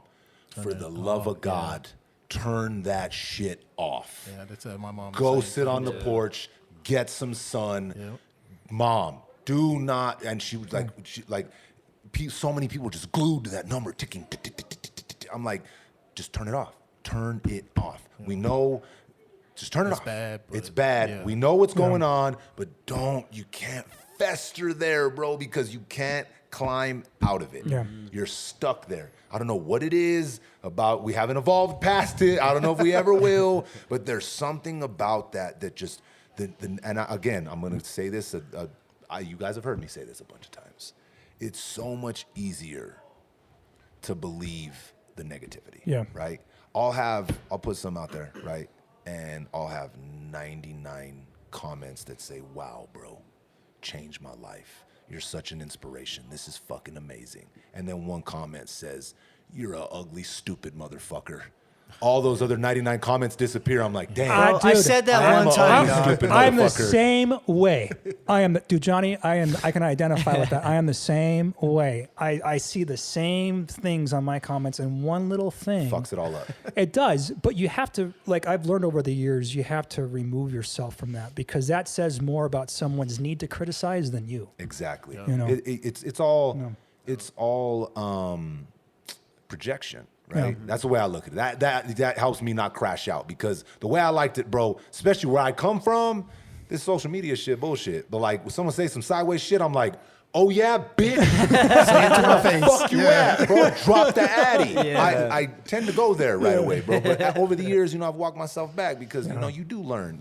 for the love of God, turn that shit off. Yeah, that's my mom. Go sit on the porch, get some sun. Yep. Mom, do not. And she was like, so many people just glued to that number ticking. Tick, tick, tick, tick, tick, tick. I'm like, just turn it off. Turn it off. We know. Just turn it off. Bad, but it's bad. yeah. We know what's going on, but you can't fester there, bro, because you can't climb out of it. Yeah. You're stuck there. I don't know what it is about. We haven't evolved past it. I don't know if we ever will, but there's something about that just, again, I'm going to say this. You guys have heard me say this a bunch of times. It's so much easier to believe the negativity. Yeah. Right? I'll put some out there, right? And I'll have 99 comments that say, wow, bro, changed my life. You're such an inspiration. This is fucking amazing. And then one comment says, you're a ugly, stupid motherfucker. All those other 99 comments disappear. I'm like, damn. I said that I'm one a time. ugly, stupid I'm the motherfucker. same way. Johnny, I can identify with that. I am the same way. I see the same things on my comments, and one little thing Fucks it all up. It does, but you have to, I've learned over the years, you have to remove yourself from that, because that says more about someone's need to criticize than you. Exactly. You know. It's all projection, right? That's the way I look at it. That helps me not crash out, because the way I liked it, bro, especially where I come from, this social media shit bullshit. But when someone says some sideways shit, I'm like, oh yeah, bitch. Say it to my face. Fuck you at, bro. Drop the addy. Yeah. I tend to go there right away, bro. But over the years, I've walked myself back, because you do learn.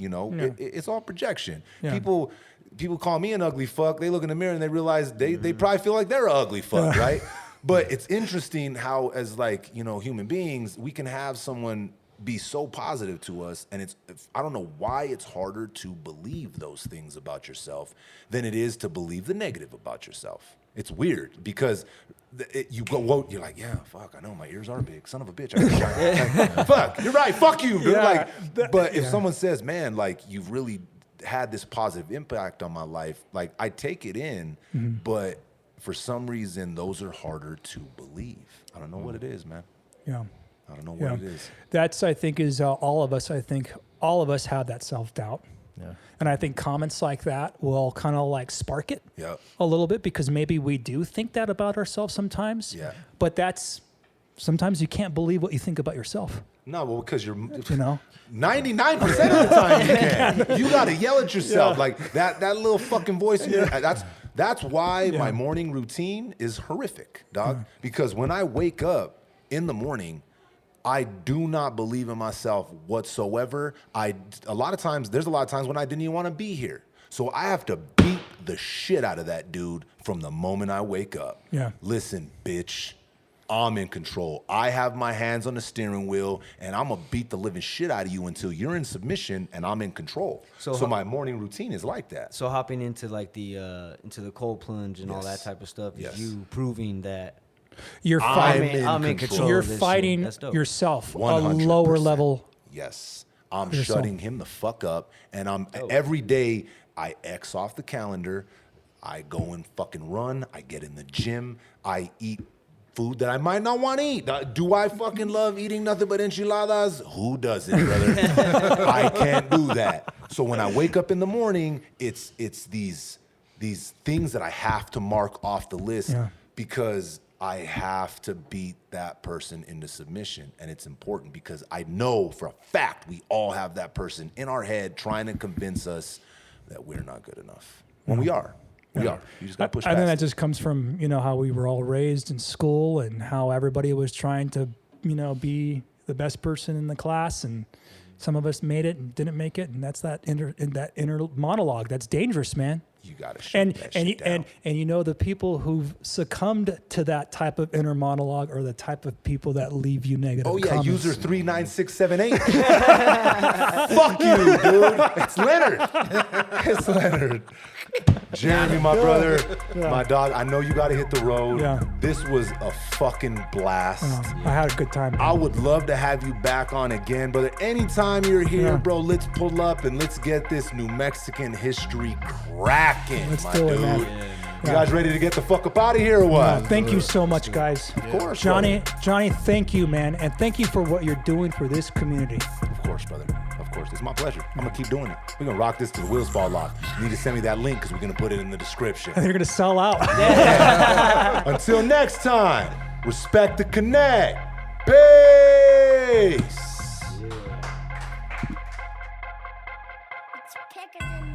It's all projection. Yeah. People call me an ugly fuck. They look in the mirror and they realize they probably feel like they're an ugly fuck, right? But it's interesting how, as human beings, we can have someone be so positive to us, and I don't know why it's harder to believe those things about yourself than it is to believe the negative about yourself. It's weird, because you're like, yeah, fuck, I know my ears are big, son of a bitch. Fuck, you're right, fuck you, dude. Yeah, But if someone says, man, you've really had this positive impact on my life, I take it in, but for some reason, those are harder to believe. I don't know what it is, man. Yeah. I don't know what it is. That's, I think, is all of us, I think, all of us have that self-doubt. Yeah. And I think comments like that will kind of like spark it Yep. a little bit, because maybe we do think that about ourselves sometimes. Yeah. But sometimes you can't believe what you think about yourself. No, well, because you're, 99% 99% of the time you can. You got to yell at yourself. Like that little fucking voice in your, that's why my morning routine is horrific, dog. Because when I wake up in the morning, I do not believe in myself whatsoever. There's a lot of times when I didn't even want to be here. So I have to beat the shit out of that dude from the moment I wake up. Yeah. Listen, bitch, I'm in control. I have my hands on the steering wheel, and I'm gonna beat the living shit out of you until you're in submission and I'm in control. So my morning routine is like that. So hopping into like the cold plunge and all that type of stuff is you proving that You're I'm fighting. in control. You're of this shit. fighting That's dope. yourself, 100%. a lower level. Yes. I'm Yourself. shutting him the fuck up. And every day I X off the calendar. I go and fucking run. I get in the gym. I eat food that I might not want to eat. Do I fucking love eating nothing but enchiladas? Who doesn't, brother? I can't do that. So when I wake up in the morning, it's these things that I have to mark off the list because I have to beat that person into submission. And it's important because I know for a fact we all have that person in our head trying to convince us that we're not good enough. When we are. We are. You just got to push I past think that it. just comes from, how we were all raised in school and how everybody was trying to, be the best person in the class, and some of us made it and didn't make it, and that's that inner monologue. That's dangerous, man. You got to shut that shit down. And the people who've succumbed to that type of inner monologue are the type of people that leave you negative Oh, yeah, comments. user 39678. Fuck you, dude. It's Leonard. It's Leonard. Jeremy, my brother, my dog, I know you got to hit the road. Yeah. This was a fucking blast. I had a good time. I would love to have you back on again, brother. Anytime you're here, bro, let's pull up and let's get this New Mexican history cracking, Let's my do it, dude. man. You guys ready to get the fuck up out of here or what? Thank you so much, guys. Of course, Johnny, thank you, man. And thank you for what you're doing for this community. Of course, brother. Of course. It's my pleasure. I'm going to keep doing it. We're going to rock this to the wheels fall off. You need to send me that link because we're going to put it in the description. And they're going to sell out. Until next time, respect the connect. Peace. It's kicker than